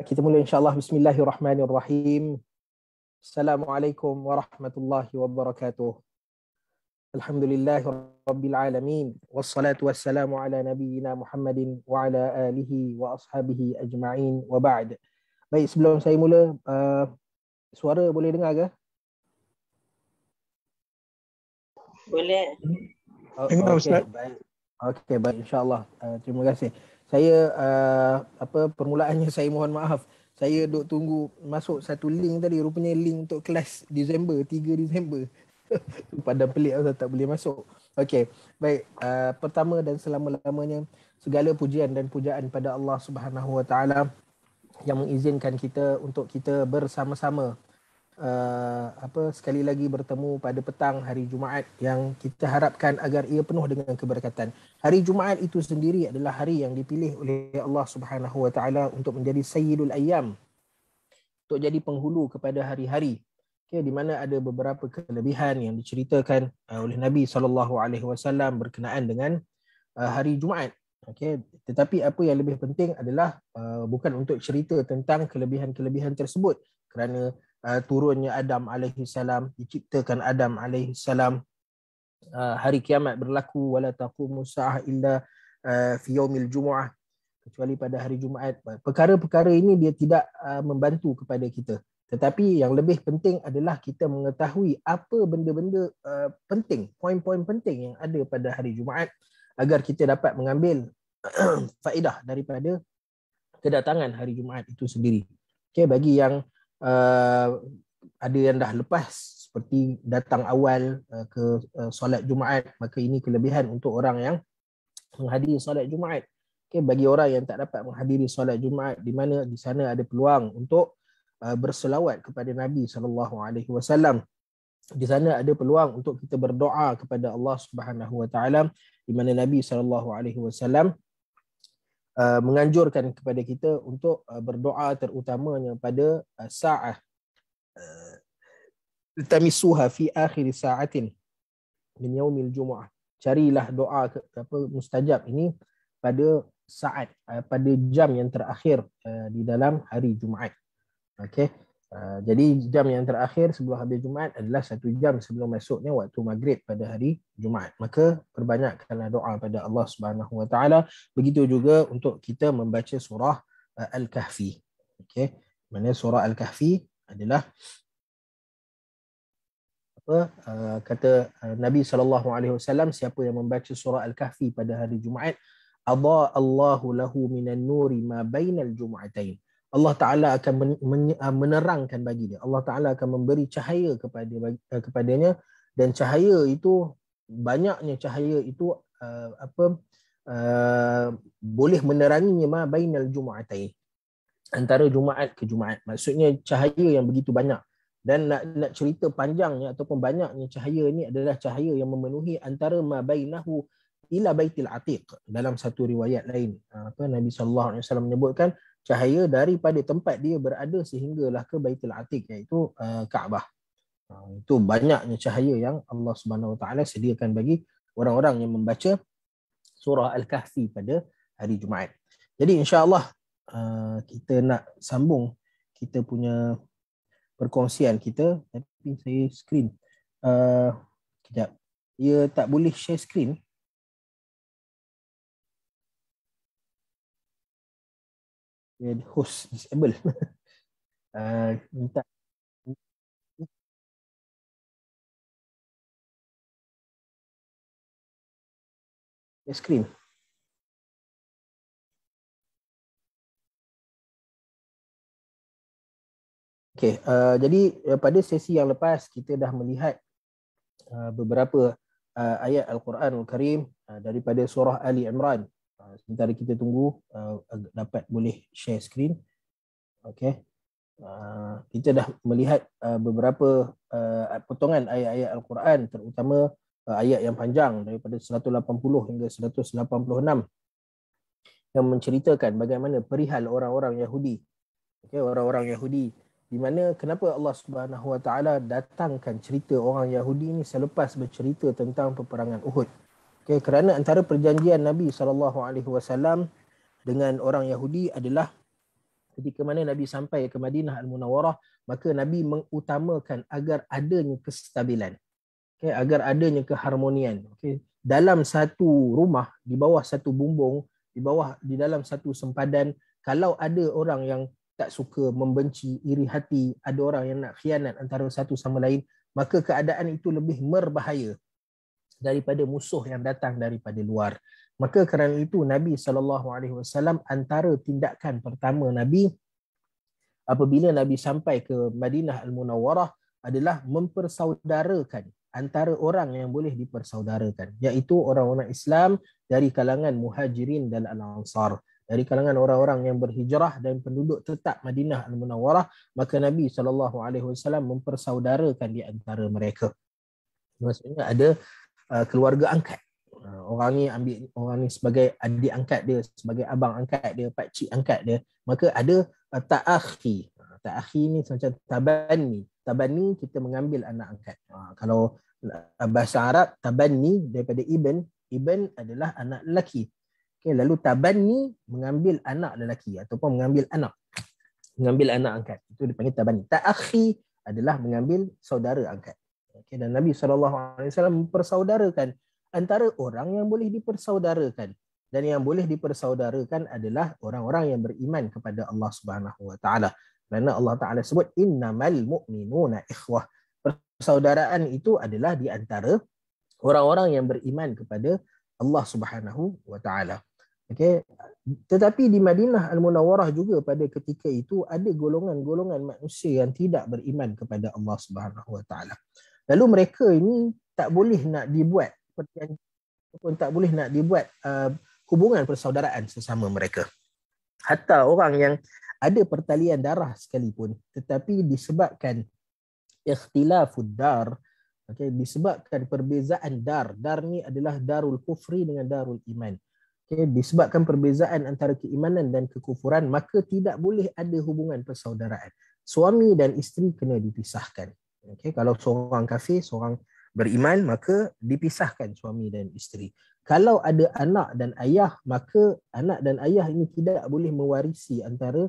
Kita mula insyaAllah. Bismillahirrahmanirrahim. Assalamualaikum warahmatullahi wabarakatuh. Alhamdulillahi rabbil alamin. Wassalatu wassalamu ala nabiyyina Muhammadin wa ala alihi wa ashabihi ajma'in wa ba'd. Baik, sebelum saya mula, suara boleh dengar ke? Boleh. Dengar, Ustaz. Baik. Okey, baik, insyaAllah. Terima kasih. Saya permulaannya saya mohon maaf. Saya duk tunggu masuk satu link tadi, rupanya link untuk kelas Disember, 3 Disember. Padahal pelik Ustaz, tak boleh masuk. Okey, baik. Pertama dan selama-lamanya segala pujian dan pujaan pada Allah Subhanahu Wa Taala yang mengizinkan kita untuk kita bersama-sama sekali lagi bertemu pada petang hari Jumaat yang kita harapkan agar ia penuh dengan keberkatan. Hari Jumaat itu sendiri adalah hari yang dipilih oleh Allah Subhanahu Wa Taala untuk menjadi Sayyidul Ayyam, untuk jadi penghulu kepada hari-hari. Okay, di mana ada beberapa kelebihan yang diceritakan oleh Nabi SAW berkenaan dengan hari Jumaat. Okay. Tetapi apa yang lebih penting adalah bukan untuk cerita tentang kelebihan-kelebihan tersebut, kerana turunnya Adam alaihi salam, diciptakan Adam alaihi salam, hari kiamat berlaku, wala taqumu sa'ah illa fi yaumil jumu'ah, kecuali pada hari Jumaat. Perkara-perkara ini dia tidak membantu kepada kita. Tetapi yang lebih penting adalah kita mengetahui apa benda-benda penting, poin-poin penting yang ada pada hari Jumaat agar kita dapat mengambil faedah daripada kedatangan hari Jumaat itu sendiri. Okay, bagi yang ada yang dah lepas seperti datang awal ke solat Jumaat, maka ini kelebihan untuk orang yang menghadiri solat Jumaat. Okay, bagi orang yang tak dapat menghadiri solat Jumaat, di mana di sana ada peluang untuk berselawat kepada Nabi SAW. Di sana ada peluang untuk kita berdoa kepada Allah Subhanahu Wa Taala, di mana Nabi SAW menganjurkan kepada kita untuk berdoa, terutamanya pada sa'ah tamisuha fi akhir sa'atin min yaumil jumu'ah. Carilah doa mustajab ini pada saat, pada jam yang terakhir di dalam hari Jumaat. Okey. Jadi jam yang terakhir sebelum habis Jumaat adalah 1 jam sebelum masuknya waktu maghrib pada hari Jumaat. Maka perbanyakkanlah doa pada Allah Subhanahu Wa Taala. Begitu juga untuk kita membaca surah Al-Kahfi. Okey. Mana surah Al-Kahfi adalah kata Nabi SAW, siapa yang membaca surah Al-Kahfi pada hari Jumaat, adha Allahu lahu minan nuri ma bainal jumu'atain. Allah Ta'ala akan menerangkan bagi dia. Allah Ta'ala akan memberi cahaya kepadanya, dan cahaya itu, banyaknya cahaya itu boleh meneranginya ma bainal jumu'atain, antara Jumaat ke Jumaat. Maksudnya cahaya yang begitu banyak. Dan nak cerita panjangnya ataupun banyaknya cahaya ini adalah cahaya yang memenuhi antara ma bainahu ila baitil atiq. Dalam satu riwayat lain, Nabi SAW menyebutkan cahaya daripada tempat dia berada sehinggalah ke Baitul Atiq, iaitu Kaabah. Itu banyaknya cahaya yang Allah Subhanahu Wa Taala sediakan bagi orang-orang yang membaca surah Al-Kahfi pada hari Jumaat. Jadi insya-Allah kita nak sambung kita punya perkongsian kita, tapi saya screen. Kejap. Ia tak boleh share screen. Host disable. Minta screen. Okey, jadi pada sesi yang lepas kita dah melihat beberapa ayat Al-Quranul Karim daripada surah Ali Imran. Sementara kita tunggu dapat boleh share screen. Okey. Kita dah melihat beberapa potongan ayat-ayat Al-Quran, terutama ayat yang panjang daripada 180 hingga 186 yang menceritakan bagaimana perihal orang-orang Yahudi. Okay, orang-orang Yahudi, di mana kenapa Allah Subhanahu Wa Taala datangkan cerita orang Yahudi ini selepas bercerita tentang peperangan Uhud. Okay, kerana antara perjanjian Nabi SAW dengan orang Yahudi adalah ketika mana Nabi sampai ke Madinah Al-Munawwarah, maka Nabi mengutamakan agar adanya kestabilan, agar adanya keharmonian. Dalam satu rumah, di bawah satu bumbung, di dalam satu sempadan, kalau ada orang yang tak suka, membenci, iri hati, ada orang yang nak khianat antara satu sama lain, maka keadaan itu lebih berbahaya daripada musuh yang datang daripada luar. Maka kerana itu Nabi SAW, antara tindakan pertama Nabi apabila Nabi sampai ke Madinah Al-Munawwarah adalah mempersaudarakan antara orang yang boleh dipersaudarakan, iaitu orang-orang Islam dari kalangan Muhajirin dan Al-Ansar, dari kalangan orang-orang yang berhijrah dan penduduk tetap Madinah Al-Munawwarah. Maka Nabi SAW mempersaudarakan di antara mereka. Maksudnya ada keluarga angkat. Orang ni ambil orang ni sebagai adik angkat dia, sebagai abang angkat dia, pakcik angkat dia. Maka ada ta'akhi. Ta'akhi ni macam tabanni. Tabanni, kita mengambil anak angkat. Kalau bahasa Arab, tabanni daripada ibn. Ibn adalah anak lelaki. Lalu tabanni, mengambil anak lelaki ataupun mengambil anak. Mengambil anak angkat. Itu dipanggil tabanni. Ta'akhi adalah mengambil saudara angkat. Dan Nabi SAW mempersaudarakan antara orang yang boleh dipersaudarakan. Dan yang boleh dipersaudarakan adalah orang-orang yang beriman kepada Allah Subhanahu Wa Taala. Kerana Allah Taala sebut innamal mu'minuna ikhwah. Persaudaraan itu adalah di antara orang-orang yang beriman kepada Allah Subhanahu Wa Taala. Tetapi di Madinah Al-Munawwarah juga pada ketika itu ada golongan-golongan manusia yang tidak beriman kepada Allah Subhanahu Wa Taala. Lalu mereka ini tak boleh nak dibuat perjanjian ataupun tak boleh nak dibuat hubungan persaudaraan sesama mereka. Hatta orang yang ada pertalian darah sekalipun, tetapi disebabkan ikhtilafud dar, disebabkan perbezaan dar ni adalah darul kufri dengan darul iman. Disebabkan perbezaan antara keimanan dan kekufuran, maka tidak boleh ada hubungan persaudaraan. Suami dan isteri kena dipisahkan. Kalau seorang kafir, seorang beriman, maka dipisahkan suami dan isteri. Kalau ada anak dan ayah, maka anak dan ayah ini tidak boleh mewarisi antara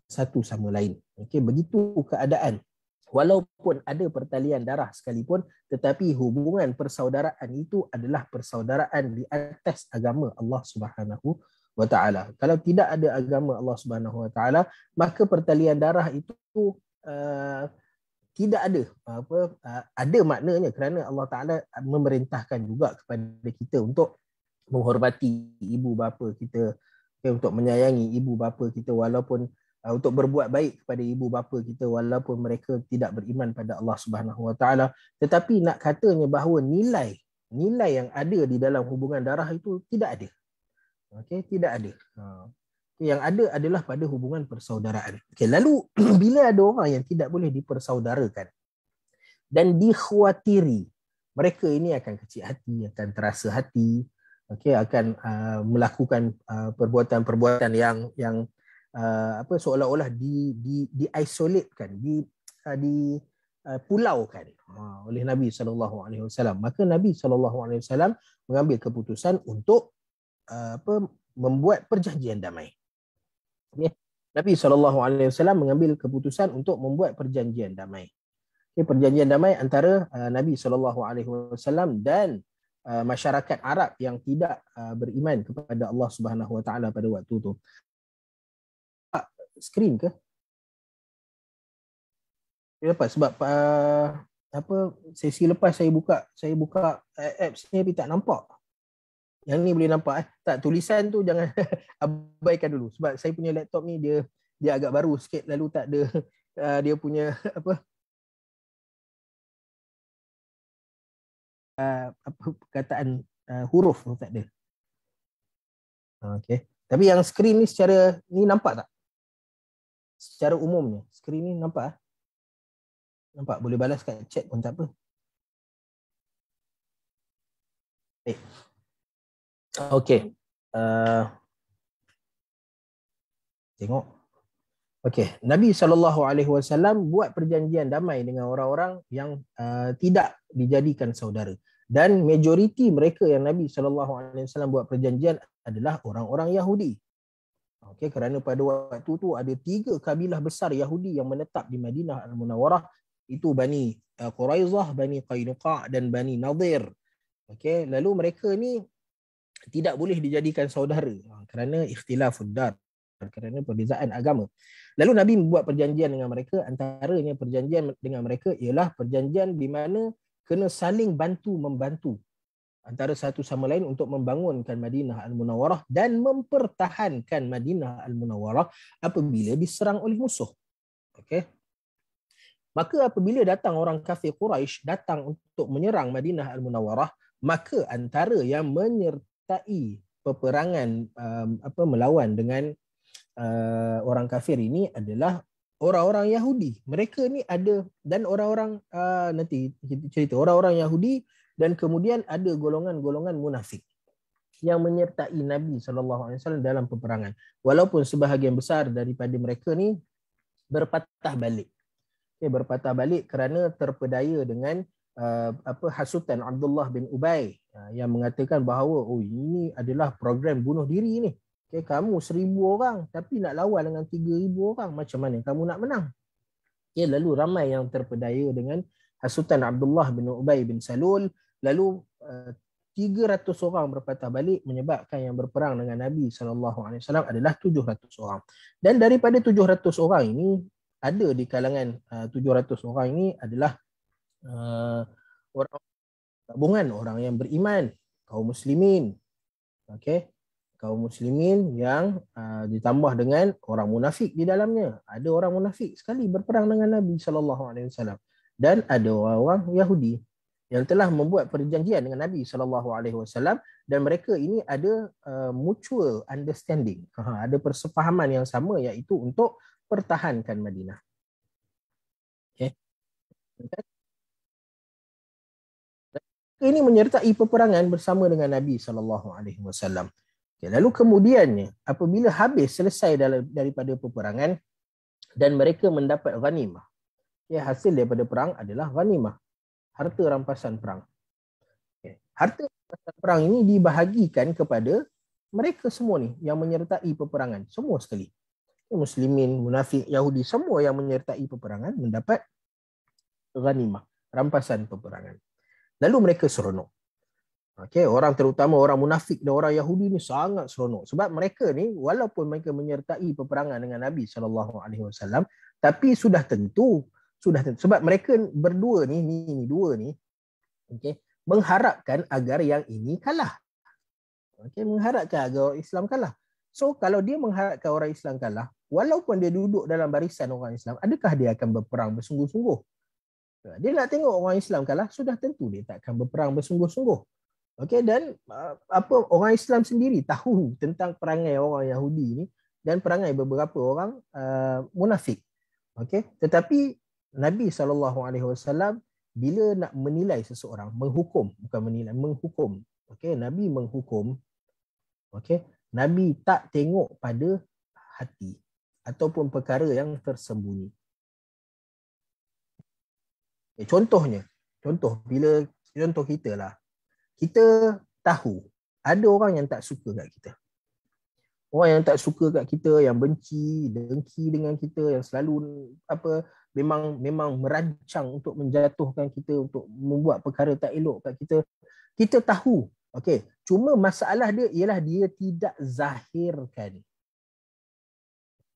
satu sama lain. Begitu keadaan. Walaupun ada pertalian darah sekalipun, tetapi hubungan persaudaraan itu adalah persaudaraan di atas agama Allah Subhanahu Wa Taala. Kalau tidak ada agama Allah Subhanahu Wa Taala, maka pertalian darah itu tidak ada ada maknanya, kerana Allah Taala memerintahkan juga kepada kita untuk menghormati ibu bapa kita, untuk menyayangi ibu bapa kita, walaupun untuk berbuat baik kepada ibu bapa kita walaupun mereka tidak beriman pada Allah Subhanahu Wa Taala. Tetapi nak katanya bahawa nilai yang ada di dalam hubungan darah itu tidak ada. Tidak ada. Yang ada adalah pada hubungan persaudaraan. Lalu bila ada orang yang tidak boleh dipersaudarakan dan dikhawatiri, mereka ini akan kecil hati, akan terasa hati, akan melakukan perbuatan-perbuatan yang seolah-olah di-isolatekan, dipulaukan oleh Nabi SAW. Maka Nabi SAW mengambil keputusan untuk membuat perjanjian damai. Nabi SAW mengambil keputusan untuk membuat perjanjian damai. Perjanjian damai antara Nabi SAW dan masyarakat Arab yang tidak beriman kepada Allah Subhanahu Wa Taala pada waktu itu. Skrin ke? Sebab sesi lepas saya buka apps ni tapi tak nampak. Yang ni boleh nampak tak, tulisan tu jangan abaikan dulu sebab saya punya laptop ni dia agak baru sikit, lalu tak ada dia punya perkataan huruf tu tak ada. Tapi yang skrin ni secara ni nampak tak? Secara umumnya skrin ni nampak? Nampak, boleh balas kat chat pun tak apa. Okey. Tengok. Okey, Nabi SAW buat perjanjian damai dengan orang-orang yang tidak dijadikan saudara. Dan majoriti mereka yang Nabi SAW buat perjanjian adalah orang-orang Yahudi. Okey, kerana pada waktu tu ada 3 kabilah besar Yahudi yang menetap di Madinah Al-Munawwarah, itu Bani Quraizah, Bani Qainuqa dan Bani Nadir. Okey, lalu mereka ni tidak boleh dijadikan saudara kerana ikhtilafud dar, kerana perbezaan agama. Lalu Nabi membuat perjanjian dengan mereka. Antaranya perjanjian dengan mereka ialah perjanjian di mana kena saling bantu-membantu antara satu sama lain untuk membangunkan Madinah Al-Munawwarah dan mempertahankan Madinah Al-Munawwarah apabila diserang oleh musuh. Okey. Maka apabila datang orang kafir Quraisy datang untuk menyerang Madinah Al-Munawwarah, maka antara yang menyertai peperangan melawan dengan orang kafir ini adalah orang-orang Yahudi. Mereka ni ada, dan orang-orang nanti kita cerita orang-orang Yahudi, dan kemudian ada golongan-golongan munafik yang menyertai Nabi SAW dalam peperangan. Walaupun sebahagian besar daripada mereka ni berpatah balik. Okay, berpatah balik kerana terpedaya dengan hasutan Abdullah bin Ubay yang mengatakan bahawa ini adalah program bunuh diri ni. Okay, kamu 1,000 orang tapi nak lawan dengan 3,000 orang, macam mana kamu nak menang? Okay, lalu ramai yang terpedaya dengan hasutan Abdullah bin Ubay bin Salul. Lalu 300 orang berpatah balik, menyebabkan yang berperang dengan Nabi SAW adalah 700 orang. Dan daripada 700 orang ini, ada di kalangan 700 orang ini adalah orang gabungan orang yang beriman, kaum muslimin. Okey, kaum muslimin yang ditambah dengan orang munafik di dalamnya. Ada orang munafik sekali berperang dengan Nabi SAW, dan ada orang Yahudi yang telah membuat perjanjian dengan Nabi SAW, dan mereka ini ada mutual understanding, ada persefahaman yang sama, iaitu untuk pertahankan Madinah. Okay. Ini menyertai peperangan bersama dengan Nabi SAW. Okay. Lalu kemudiannya apabila selesai daripada peperangan dan mereka mendapat ghanimah, hasil daripada perang adalah ghanimah, harta rampasan perang. Okay. Harta rampasan perang ini dibahagikan kepada mereka semua ni yang menyertai peperangan, semua sekali. Muslimin, munafik, Yahudi, semua yang menyertai peperangan mendapat ghanimah, rampasan peperangan. Lalu mereka seronok. Okay, orang terutama orang munafik dan orang Yahudi ni sangat seronok. Sebab mereka ni walaupun mereka menyertai peperangan dengan Nabi SAW, tapi sudah tentu sebab mereka berdua ni dua ni, okay, mengharapkan agar yang ini kalah. Okay, mengharapkan agar Islam kalah. So kalau dia mengharapkan orang Islam kalah, walaupun dia duduk dalam barisan orang Islam, adakah dia akan berperang bersungguh-sungguh? Dia nak tengok orang Islam kalah, sudah tentu dia tak akan berperang bersungguh-sungguh. Okey, dan orang Islam sendiri tahu tentang perangai orang Yahudi ni dan perangai beberapa orang munafik. Okey, tetapi Nabi SAW bila nak menilai seseorang, menghukum, bukan menilai, menghukum. Okey, Nabi menghukum. Okey, Nabi tak tengok pada hati ataupun perkara yang tersembunyi. Contoh kita lah. Kita tahu ada orang yang tak suka kat kita. Orang yang tak suka kat kita, yang benci, dengki dengan kita, yang selalu memang merancang untuk menjatuhkan kita, untuk membuat perkara tak elok kat kita. Kita tahu. Okey, cuma masalah dia ialah dia tidak zahirkan.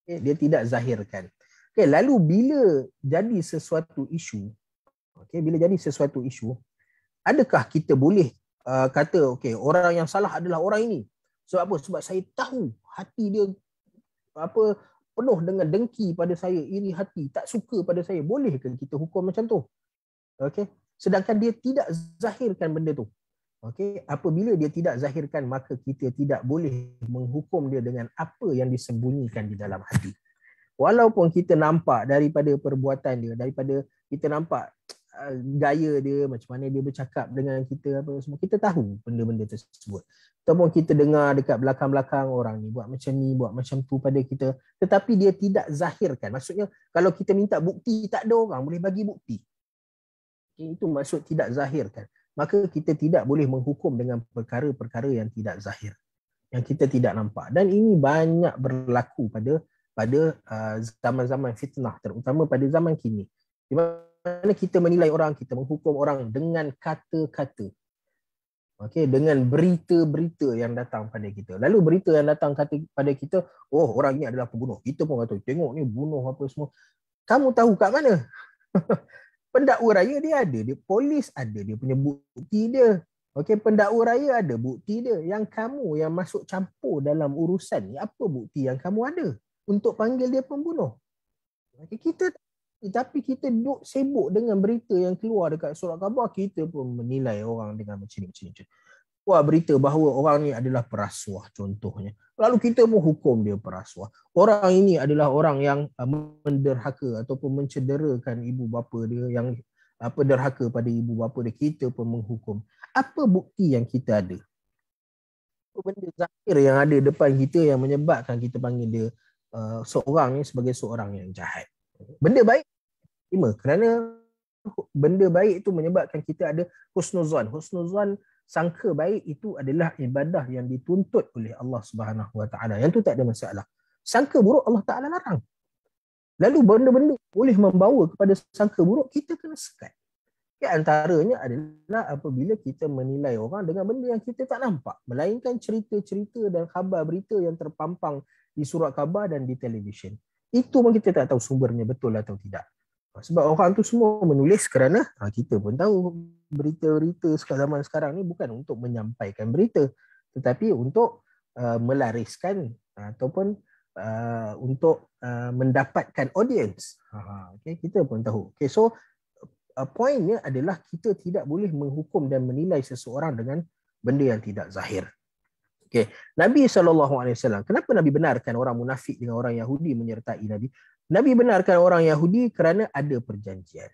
Okay, dia tidak zahirkan. Okay, lalu bila jadi sesuatu isu, adakah kita boleh kata okey, orang yang salah adalah orang ini? Sebab apa? Sebab saya tahu hati dia penuh dengan dengki pada saya, iri hati, tak suka pada saya. Bolehkah kita hukum macam tu? Okey, sedangkan dia tidak zahirkan benda tu. Okey, apabila dia tidak zahirkan, maka kita tidak boleh menghukum dia dengan apa yang disembunyikan di dalam hati. Walaupun kita nampak daripada perbuatan dia, daripada kita nampak gaya dia, macam mana dia bercakap dengan kita, apa semua, kita tahu benda-benda tersebut. Ataupun kita dengar dekat belakang-belakang orang ni buat macam ni, buat macam tu pada kita, tetapi dia tidak zahirkan. Maksudnya kalau kita minta bukti, tak ada orang boleh bagi bukti. Itu maksud tidak zahirkan. Maka kita tidak boleh menghukum dengan perkara-perkara yang tidak zahir. yang kita tidak nampak. Dan ini banyak berlaku pada zaman-zaman fitnah, terutama pada zaman kini, di mana kita menilai orang, kita menghukum orang dengan kata-kata. Okey, dengan berita-berita yang datang pada kita. Lalu berita yang datang pada kita, oh orang ini adalah pembunuh. Kita pun kata, tengok ni bunuh apa semua. Kamu tahu kat mana? Pendakwa raya dia ada, dia polis ada dia punya bukti dia. Okey, pendakwa raya ada bukti dia. Yang kamu yang masuk campur dalam urusan ni, apa bukti yang kamu ada untuk panggil dia pembunuh? Okey, tapi kita duduk sibuk dengan berita yang keluar dekat surat khabar, kita pun menilai orang dengan macam ni. Wah, berita bahawa orang ni adalah perasuah contohnya. Lalu kita menghukum dia perasuah. Orang ini adalah orang yang menderhaka ataupun mencederakan ibu bapa dia, yang derhaka pada ibu bapa dia, kita pun menghukum. Apa bukti yang kita ada? Benda zahir yang ada depan kita yang menyebabkan kita panggil dia seorang ni sebagai seorang yang jahat. Benda baik terima, kerana benda baik itu menyebabkan kita ada husnuzan. Husnuzan, sangka baik itu adalah ibadah yang dituntut oleh Allah Subhanahu Wa Taala. Yang tu tak ada masalah. Sangka buruk Allah Taala larang. Lalu benda-benda boleh membawa kepada sangka buruk, kita kena sekat. Antaranya adalah apabila kita menilai orang dengan benda yang kita tak nampak, melainkan cerita-cerita dan khabar berita yang terpampang di surat khabar dan di televisyen. Itu pun kita tak tahu sumbernya betul atau tidak. Sebab orang tu semua menulis kerana kita pun tahu berita-berita zaman sekarang ni bukan untuk menyampaikan berita, tetapi untuk melariskan ataupun untuk mendapatkan audience. Okay, kita pun tahu. Okay, so poinnya adalah kita tidak boleh menghukum dan menilai seseorang dengan benda yang tidak zahir. Okay. Nabi SAW, kenapa Nabi benarkan orang munafik dengan orang Yahudi menyertai Nabi? Nabi benarkan orang Yahudi kerana ada perjanjian.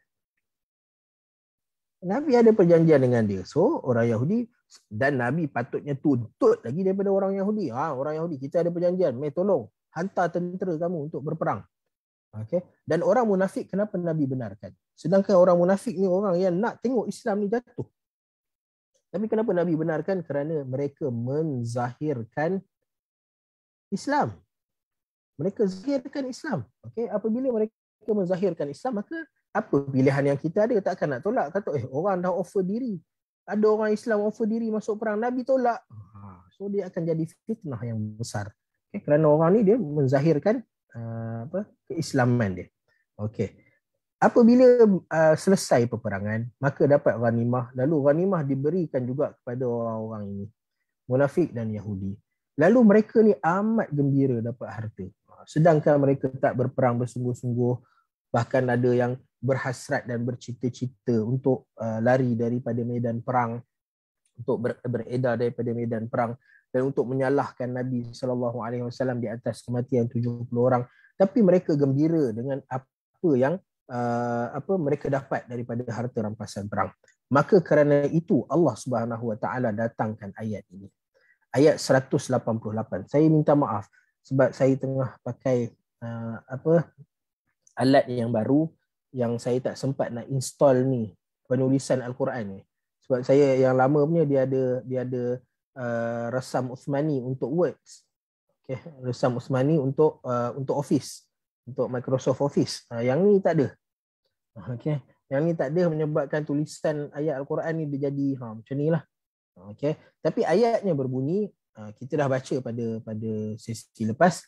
Nabi ada perjanjian dengan dia. So, orang Yahudi, dan Nabi patutnya tuntut lagi daripada orang Yahudi. Orang Yahudi, kita ada perjanjian. Mari tolong, hantar tentera kamu untuk berperang. Okay. Dan orang munafik, kenapa Nabi benarkan? Sedangkan orang munafik ni orang yang nak tengok Islam ni jatuh. Tapi kenapa Nabi benarkan? Kerana mereka menzahirkan Islam. Mereka zahirkan Islam. Okay? Apabila mereka menzahirkan Islam, maka apa pilihan yang kita ada? Takkan nak tolak. Kata, orang dah offer diri. Ada orang Islam offer diri masuk perang. Nabi tolak. So dia akan jadi fitnah yang besar. Okay? Kerana orang ni dia menzahirkan keislaman dia. Okay. Apabila selesai peperangan, maka dapat ghanimah. Lalu ghanimah diberikan juga kepada orang-orang ini, munafik dan Yahudi. Lalu mereka ni amat gembira dapat harta. Sedangkan mereka tak berperang bersungguh-sungguh. Bahkan ada yang berhasrat dan bercita-cita untuk lari daripada medan perang, untuk beredar daripada medan perang, dan untuk menyalahkan Nabi SAW di atas kematian 70 orang. Tapi mereka gembira dengan apa yang mereka dapat daripada harta rampasan perang. Maka kerana itu Allah Subhanahu Wa Taala datangkan ayat ini. Ayat 188. Saya minta maaf sebab saya tengah pakai alat yang baru yang saya tak sempat nak install ni, penulisan Al-Quran ni. Sebab saya yang lama punya dia ada resam Uthmani untuk Words. Okay, resam Uthmani untuk Office. Untuk Microsoft Office. Yang ni tak ada. Okay. Yang ni tak ada menyebabkan tulisan ayat Al-Quran ni dia jadi macam ni lah. Okay. Tapi ayatnya berbunyi, kita dah baca pada sesi lepas.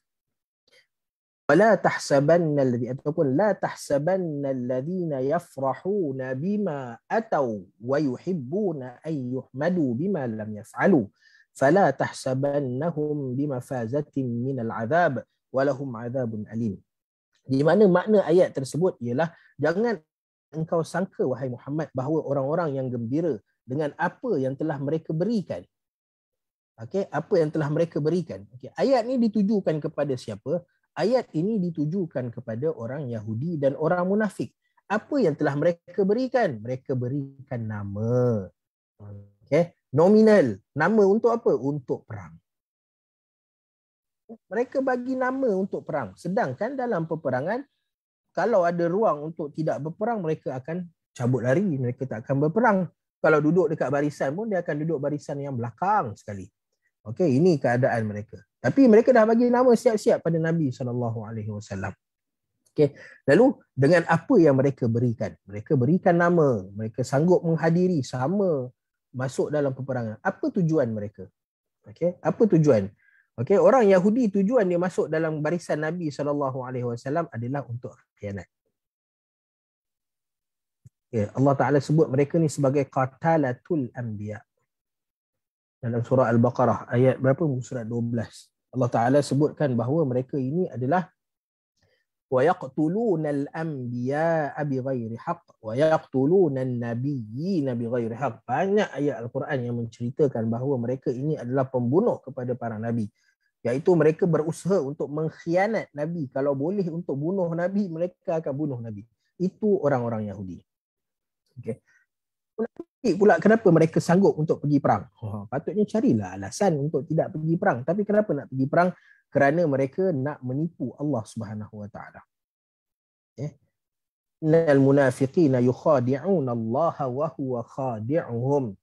Wala tahsabanna ataupun la tahsabanna alladhina yafrahuna bima atau wa yuhibbuna an yuhmadu bima lam yaf'alu fala tahsabannahum bimafazatin minal azab walahum azabun alim. Di mana makna ayat tersebut ialah jangan engkau sangka wahai Muhammad bahawa orang-orang yang gembira dengan apa yang telah mereka berikan. Okey, apa yang telah mereka berikan. Okey, ayat ni ditujukan kepada siapa? Ayat ini ditujukan kepada orang Yahudi dan orang munafik. Apa yang telah mereka berikan? Mereka berikan nama. Okey, nominal. Nama untuk apa? Untuk perang. Mereka bagi nama untuk perang. Sedangkan dalam peperangan, kalau ada ruang untuk tidak berperang, mereka akan cabut lari. Mereka tak akan berperang. Kalau duduk dekat barisan pun, dia akan duduk barisan yang belakang sekali. Okey, ini keadaan mereka. Tapi mereka dah bagi nama siap-siap pada Nabi SAW. Okey, lalu dengan apa yang mereka berikan? Mereka berikan nama, mereka sanggup menghadiri sama masuk dalam peperangan. Apa tujuan mereka? Okey, apa tujuan? Okey, orang Yahudi tujuan dia masuk dalam barisan Nabi SAW adalah untuk khianat. Okay. Allah Ta'ala sebut mereka ni sebagai qatalatul anbiya. Dalam surah Al-Baqarah ayat berapa? Surat 12. Allah Ta'ala sebutkan bahawa mereka ini adalah wa yaqtulunal anbiya'a bighairi haqq wa yaqtulunal nabiyyina bighairi haqq. Banyak ayat Al-Quran yang menceritakan bahawa mereka ini adalah pembunuh kepada para nabi. Iaitu mereka berusaha untuk mengkhianat Nabi. Kalau boleh untuk bunuh Nabi, mereka akan bunuh Nabi. Itu orang-orang Yahudi. Okay. Pula kenapa mereka sanggup untuk pergi perang? Patutnya carilah alasan untuk tidak pergi perang. Tapi kenapa nak pergi perang? Kerana mereka nak menipu Allah Subhanahu Wa Taala. Innal munafiqina yukhadi'una Allah wa huwa khadi'uhum.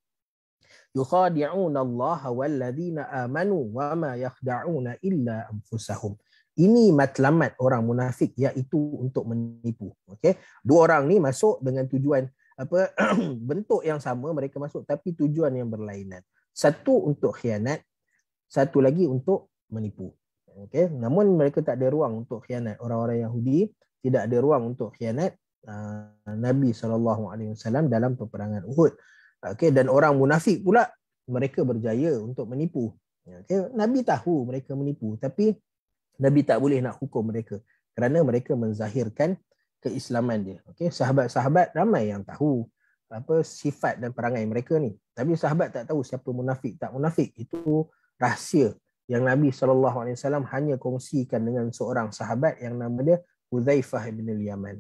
Yukhadi'una Allah walladzina amanu wa ma yakhda'una illa anfusahum. Ini matlamat orang munafik, iaitu untuk menipu. Okey, dua orang ni masuk dengan tujuan apa bentuk yang sama, mereka masuk tapi tujuan yang berlainan. Satu untuk khianat, satu lagi untuk menipu. Okey, namun mereka tak ada ruang untuk khianat. Orang-orang Yahudi tidak ada ruang untuk khianat Nabi SAW dalam peperangan Uhud. Okey, dan orang munafik pula mereka berjaya untuk menipu. Okey, Nabi tahu mereka menipu, tapi Nabi tak boleh nak hukum mereka kerana mereka menzahirkan keislaman dia. Okey, sahabat-sahabat ramai yang tahu apa sifat dan perangai mereka ni. Tapi sahabat tak tahu siapa munafik tak munafik. Itu rahsia yang Nabi SAW hanya kongsikan dengan seorang sahabat yang nama dia Hudzaifah bin al-Yaman.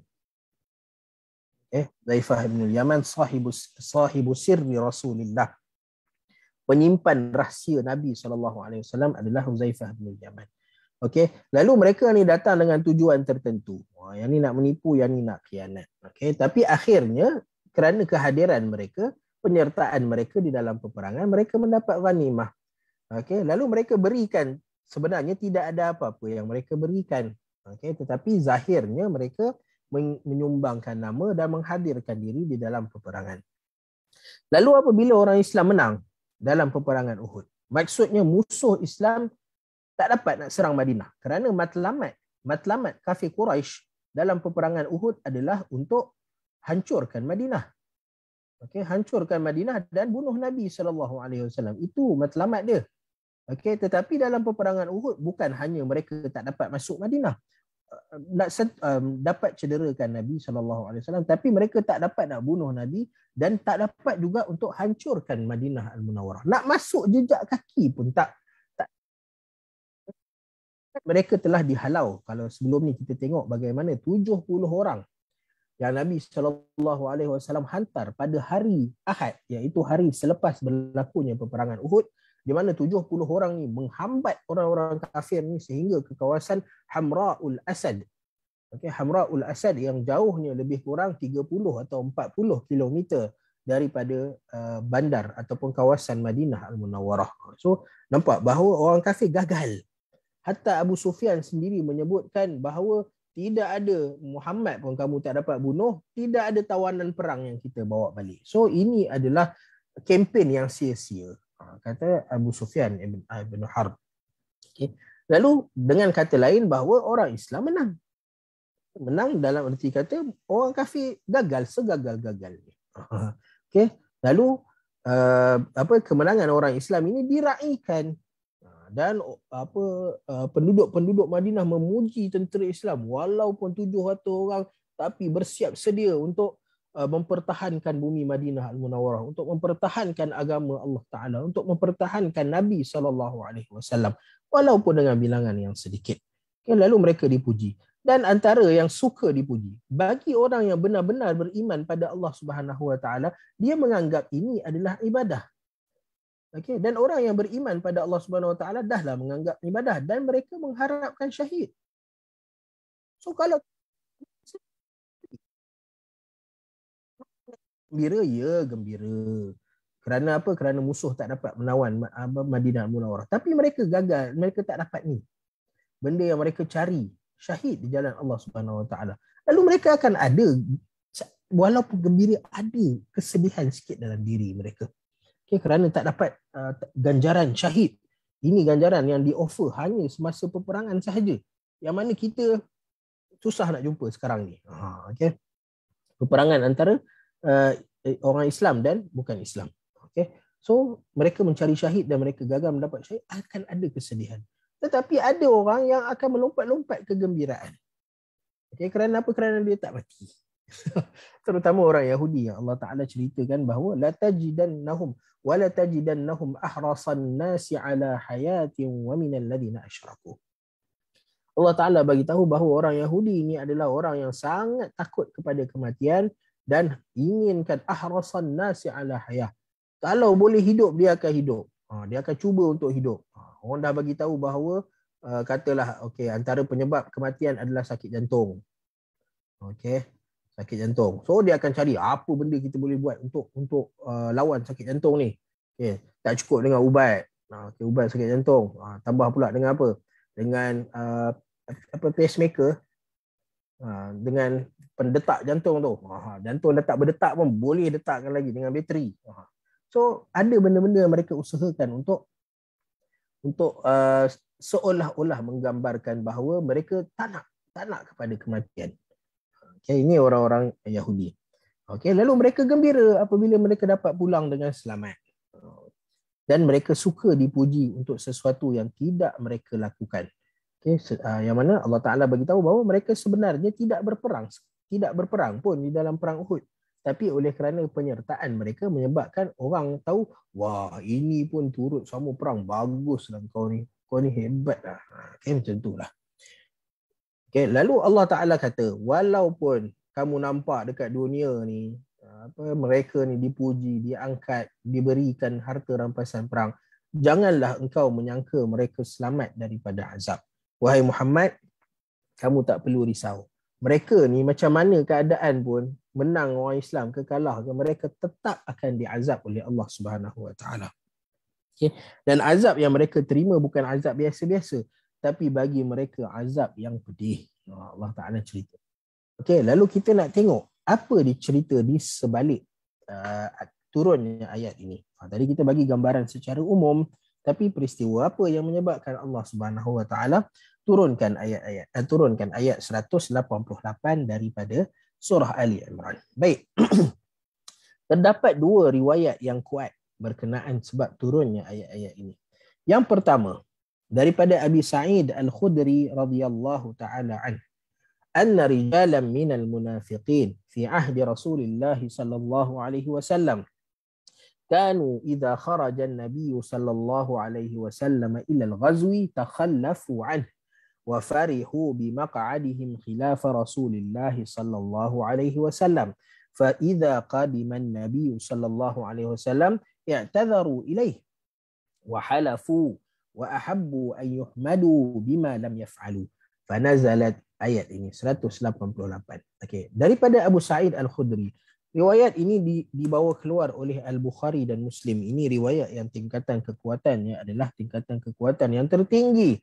Hudzaifah bin al-Yaman sahibu sirri Rasulillah. Penyimpan rahsia Nabi SAW adalah Hudzaifah bin al-Yaman. Okey, lalu mereka ni datang dengan tujuan tertentu. Yang ni nak menipu, yang ni nak khianat. Okey, tapi akhirnya kerana kehadiran mereka, penyertaan mereka di dalam peperangan, mereka mendapat ghanimah. Okey, lalu mereka berikan, sebenarnya tidak ada apa-apa yang mereka berikan. Okey, tetapi zahirnya mereka menyumbangkan nama dan menghadirkan diri di dalam peperangan. Lalu apabila orang Islam menang dalam peperangan Uhud, maksudnya musuh Islam tak dapat nak serang Madinah kerana matlamat kafir Quraisy dalam peperangan Uhud adalah untuk hancurkan Madinah. Okey, hancurkan Madinah dan bunuh Nabi SAW. Itu matlamat dia. Okey, tetapi dalam peperangan Uhud bukan hanya mereka tak dapat masuk Madinah, dapat cederakan Nabi SAW, tapi mereka tak dapat nak bunuh Nabi dan tak dapat juga untuk hancurkan Madinah Al-Munawwarah. Nak masuk jejak kaki pun tak. Mereka telah dihalau. Kalau sebelum ni kita tengok bagaimana 70 orang yang Nabi SAW hantar pada hari Ahad, iaitu hari selepas berlakunya peperangan Uhud, di mana 70 orang ni menghambat orang-orang kafir ni sehingga ke kawasan Hamra'ul Asad. Okey, Hamra'ul Asad yang jauhnya lebih kurang 30 atau 40 kilometer daripada bandar ataupun kawasan Madinah Al-Munawwarah. So nampak bahawa orang kafir gagal. Hatta Abu Sufyan sendiri menyebutkan bahawa tidak ada Muhammad pun kamu tak dapat bunuh, tidak ada tawanan perang yang kita bawa balik. So ini adalah kempen yang sia-sia, kata Abu Sufyan ibn Harb. Okay. Lalu dengan kata lain bahawa orang Islam menang. Menang dalam arti kata orang kafir gagal segagal-gagalnya. Okay. Lalu kemenangan orang Islam ini diraikan. Dan penduduk-penduduk Madinah memuji tentera Islam walaupun 700 orang, tapi bersiap sedia untuk mempertahankan bumi Madinah Al-Munawwarah, untuk mempertahankan agama Allah Ta'ala, untuk mempertahankan Nabi SAW walaupun dengan bilangan yang sedikit. Okay, lalu mereka dipuji. Dan antara yang suka dipuji, bagi orang yang benar-benar beriman pada Allah Subhanahu Wa Ta'ala, dia menganggap ini adalah ibadah. Okay. Dan orang yang beriman pada Allah Subhanahu Wa Taala dahlah menganggap ibadah dan mereka mengharapkan syahid. So kalau gembira, ya gembira. Kerana apa? Kerana musuh tak dapat menawan Madinah Munawwarah. Tapi mereka gagal, mereka tak dapat ni. Benda yang mereka cari, syahid di jalan Allah Subhanahu Wa Taala. Lalu mereka akan ada, walaupun gembira, ada kesedihan sikit dalam diri mereka. Okay, kerana tak dapat ganjaran syahid. Ini ganjaran yang di-offer hanya semasa peperangan sahaja. Yang mana kita susah nak jumpa sekarang ni. Okay. Peperangan antara orang Islam dan bukan Islam. Okay. So mereka mencari syahid dan mereka gagal mendapat syahid, akan ada kesedihan. Tetapi ada orang yang akan melompat-lompat kegembiraan. Okay. Kerana apa? Kerana dia tak mati. Terutama orang Yahudi yang Allah Ta'ala ceritakan bahawa la tajidannahum wa la tajidannahum ahrasan nasi ala hayatin wa minal ladina asyraku. Allah Ta'ala bagi tahu bahawa orang Yahudi ini adalah orang yang sangat takut kepada kematian dan inginkan ahrasan nasi ala hayah. Kalau boleh hidup, dia akan hidup. Dia akan cuba untuk hidup. Orang dah bagi tahu bahawa katalah okey, antara penyebab kematian adalah sakit jantung. Okey, sakit jantung. So dia akan cari apa benda kita boleh buat untuk lawan sakit jantung ni. Okey, tak cukup dengan ubat. Okay, ubat sakit jantung. Tambah pula dengan apa? Dengan pacemaker, dengan pendetak jantung tu. Jantung dah tak berdetak pun boleh detakkan lagi dengan bateri. So ada benda-benda yang mereka usahakan untuk seolah-olah menggambarkan bahawa mereka tak nak kepada kematian. Okay, ini orang-orang Yahudi. Okay, lalu mereka gembira apabila mereka dapat pulang dengan selamat. Dan mereka suka dipuji untuk sesuatu yang tidak mereka lakukan. Okay, yang mana Allah Ta'ala bagi tahu bahawa mereka sebenarnya tidak berperang pun di dalam perang Uhud. Tapi oleh kerana penyertaan mereka menyebabkan orang tahu, wah ini pun turut sama perang, baguslah kau ni hebat lah. Okay, macam itulah. Okay, lalu Allah Ta'ala kata, walaupun kamu nampak dekat dunia ni, mereka ni dipuji, diangkat, diberikan harta rampasan perang, janganlah engkau menyangka mereka selamat daripada azab. Wahai Muhammad, kamu tak perlu risau. Mereka ni macam mana keadaan pun, menang orang Islam ke kalah ke, mereka tetap akan diazab oleh Allah Subhanahu Wa Taala. Okay. Dan azab yang mereka terima bukan azab biasa-biasa, tapi bagi mereka azab yang pedih. Allah Ta'ala cerita. Okey, lalu kita nak tengok apa dicerita di sebalik turunnya ayat ini. Tadi kita bagi gambaran secara umum, tapi peristiwa apa yang menyebabkan Allah Subhanahu Wa Taala turunkan ayat 188 daripada surah Ali Imran. Baik. Terdapat dua riwayat yang kuat berkenaan sebab turunnya ayat-ayat ini. Yang pertama, daripada Abi Sa'id Al-Khudri radhiyallahu taala an, anna rijalan minal munafiqin fi ahdi Rasulillah sallallahu alaihi wasallam kanu idza kharaja an-nabiy sallallahu alaihi wasallam ila al-ghazwi takhallafu anhu wa farihu bi maq'adihim khilaf Rasulillah sallallahu alaihi wasallam fa idza qadima an-nabiy sallallahu alaihi wasallam i'tadharu ilayhi wa halafu wa ahabbu an yuhmadu bima lam yaf'alu. Fanazalat, ayat ini 188. Okey, daripada Abu Sa'id Al-Khudri. Riwayat ini dibawa keluar oleh Al-Bukhari dan Muslim. Ini riwayat yang tingkatan kekuatannya adalah tingkatan kekuatan yang tertinggi.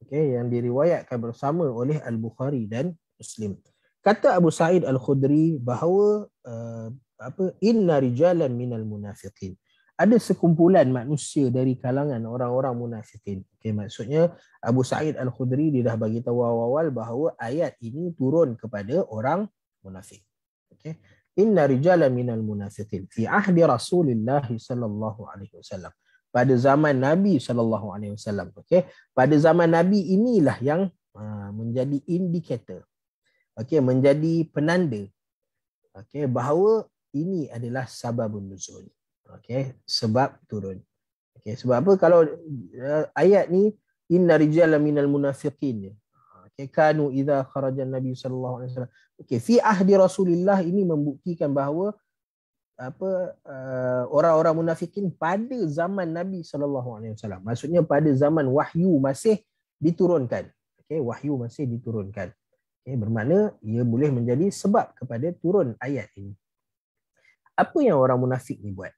Okey, yang diriwayatkan bersama oleh Al-Bukhari dan Muslim. Kata Abu Sa'id Al-Khudri bahawa inna rijalan minal munafiqin. Ada sekumpulan manusia dari kalangan orang-orang munafikin. Okay, maksudnya Abu Sa'id Al-Khudri dia dah bagi tahu awal-awal bahawa ayat ini turun kepada orang munafik. Okay. Inna rijalan minal munafiqin fi ahdi Rasulillah sallallahu alaihi wasallam. Pada zaman Nabi sallallahu alaihi wasallam. Okay. Pada zaman Nabi inilah yang menjadi indikator. Okay, menjadi penanda. Okay, bahawa ini adalah sababun nuzul. Okey, sebab turun. Okey, sebab apa? Kalau ayat ni inna rijalan minal munafiqin. Okey, kanu idza kharaja Nabi sallallahu alaihi wasallam. Okey, fi ahdi Rasulillah ini membuktikan bahawa orang-orang munafikin pada zaman Nabi sallallahu alaihi wasallam. Maksudnya pada zaman wahyu masih diturunkan. Okey, wahyu masih diturunkan. Okey, bermakna ia boleh menjadi sebab kepada turun ayat ini. Apa yang orang munafik ni buat?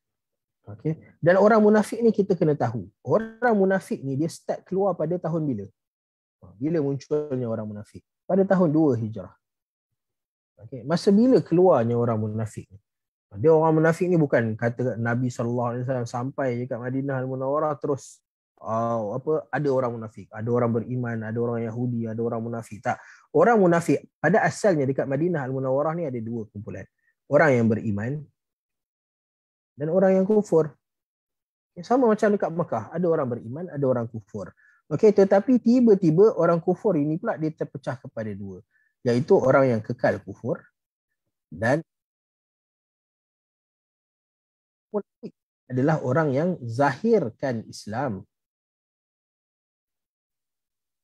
Okey. Dan orang munafik ni kita kena tahu. Orang munafik ni dia start keluar pada tahun bila? Bila munculnya orang munafik? Pada tahun 2 Hijrah. Okey. Masa bila keluarnya orang munafik ni? Dia orang munafik ni bukan kata Nabi SAW sampai dekat Madinah Al-Munawwarah terus ada orang munafik, ada orang beriman, ada orang Yahudi, ada orang munafik. Tak. Orang munafik pada asalnya dekat Madinah Al-Munawwarah ni ada dua kumpulan. Orang yang beriman dan orang yang kufur. Sama macam dekat Mekah, ada orang beriman, ada orang kufur. Okey, tetapi tiba-tiba orang kufur ini pula dia terpecah kepada dua, iaitu orang yang kekal kufur dan munafik adalah orang yang zahirkan Islam.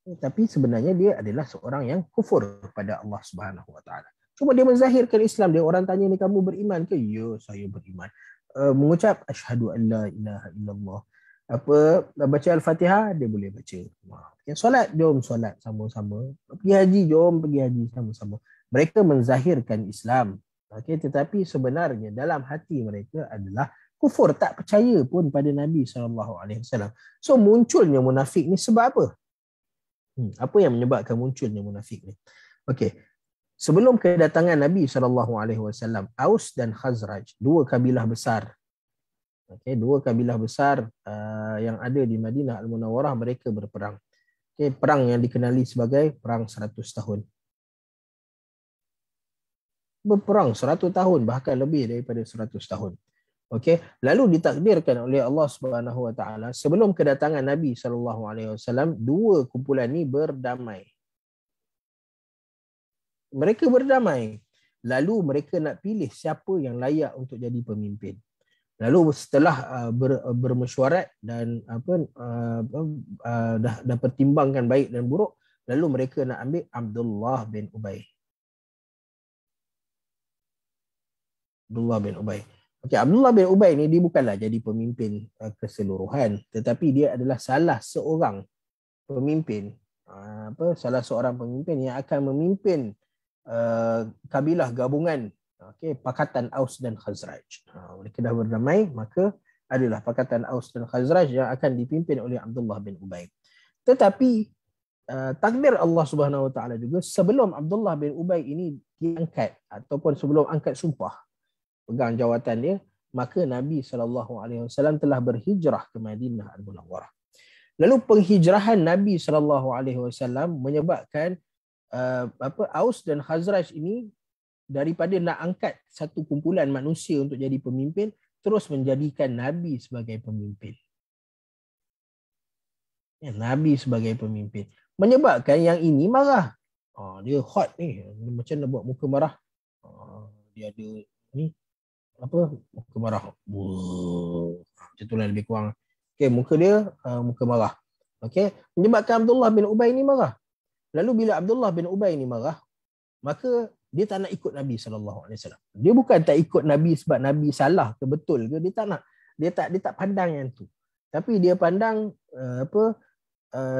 Tapi sebenarnya dia adalah seorang yang kufur pada Allah Subhanahu Wa Taala. Cuma dia menzahirkan Islam. Dia orang tanya ni, kamu beriman ke? Ya, saya beriman. Mengucap asyhadu an la ilaha illallah. Baca Al-Fatihah dia boleh baca. Solat, jom solat sama-sama. Pergi haji, jom pergi haji sama-sama. Mereka menzahirkan Islam. Okey, tetapi sebenarnya dalam hati mereka adalah kufur, tak percaya pun pada Nabi SAW. So munculnya munafik ni sebab apa? Apa yang menyebabkan munculnya munafik ni? Okey. Sebelum kedatangan Nabi SAW, Aus dan Khazraj, dua kabilah besar. Okey, dua kabilah besar yang ada di Madinah Al-Munawwarah, mereka berperang. Okey, perang yang dikenali sebagai perang 100 tahun. Berperang 100 tahun, bahkan lebih daripada 100 tahun. Okey, lalu ditakdirkan oleh Allah Subhanahu Wa Taala sebelum kedatangan Nabi SAW, dua kumpulan ni berdamai. Mereka berdamai. Lalu mereka nak pilih siapa yang layak untuk jadi pemimpin. Lalu setelah bermesyuarat dan dah pertimbangkan baik dan buruk, lalu mereka nak ambil Abdullah bin Ubay. Abdullah bin Ubay. Okey, Abdullah bin Ubay ni dia bukanlah jadi pemimpin keseluruhan, tetapi dia adalah salah seorang pemimpin, salah seorang pemimpin yang akan memimpin kabilah gabungan, okey, pakatan Aus dan Khazraj. Mereka dah berdamai, maka adalah pakatan Aus dan Khazraj yang akan dipimpin oleh Abdullah bin Ubay. Tetapi takdir Allah Subhanahu Wa Taala juga, sebelum Abdullah bin Ubay ini diangkat ataupun sebelum angkat sumpah pegang jawatan dia, maka Nabi SAW telah berhijrah ke Madinah Al-Munawwarah. Lalu penghijrahan Nabi SAW menyebabkan Aus dan Khazraj ini daripada nak angkat satu kumpulan manusia untuk jadi pemimpin, terus menjadikan Nabi sebagai pemimpin. Nabi sebagai pemimpin. Menyebabkan yang ini marah. Dia hot ni. Macam nak buat muka marah. Dia ada ni. Muka marah. Macam itulah lebih kurang. Okay, muka dia muka marah. Okay. Menyebabkan Abdullah bin Ubay ni marah. Lalu bila Abdullah bin Ubay ni marah, maka dia tak nak ikut Nabi SAW. Dia bukan tak ikut Nabi sebab Nabi salah ke betul ke, dia tak nak. Dia tak pandang yang tu. Tapi dia pandang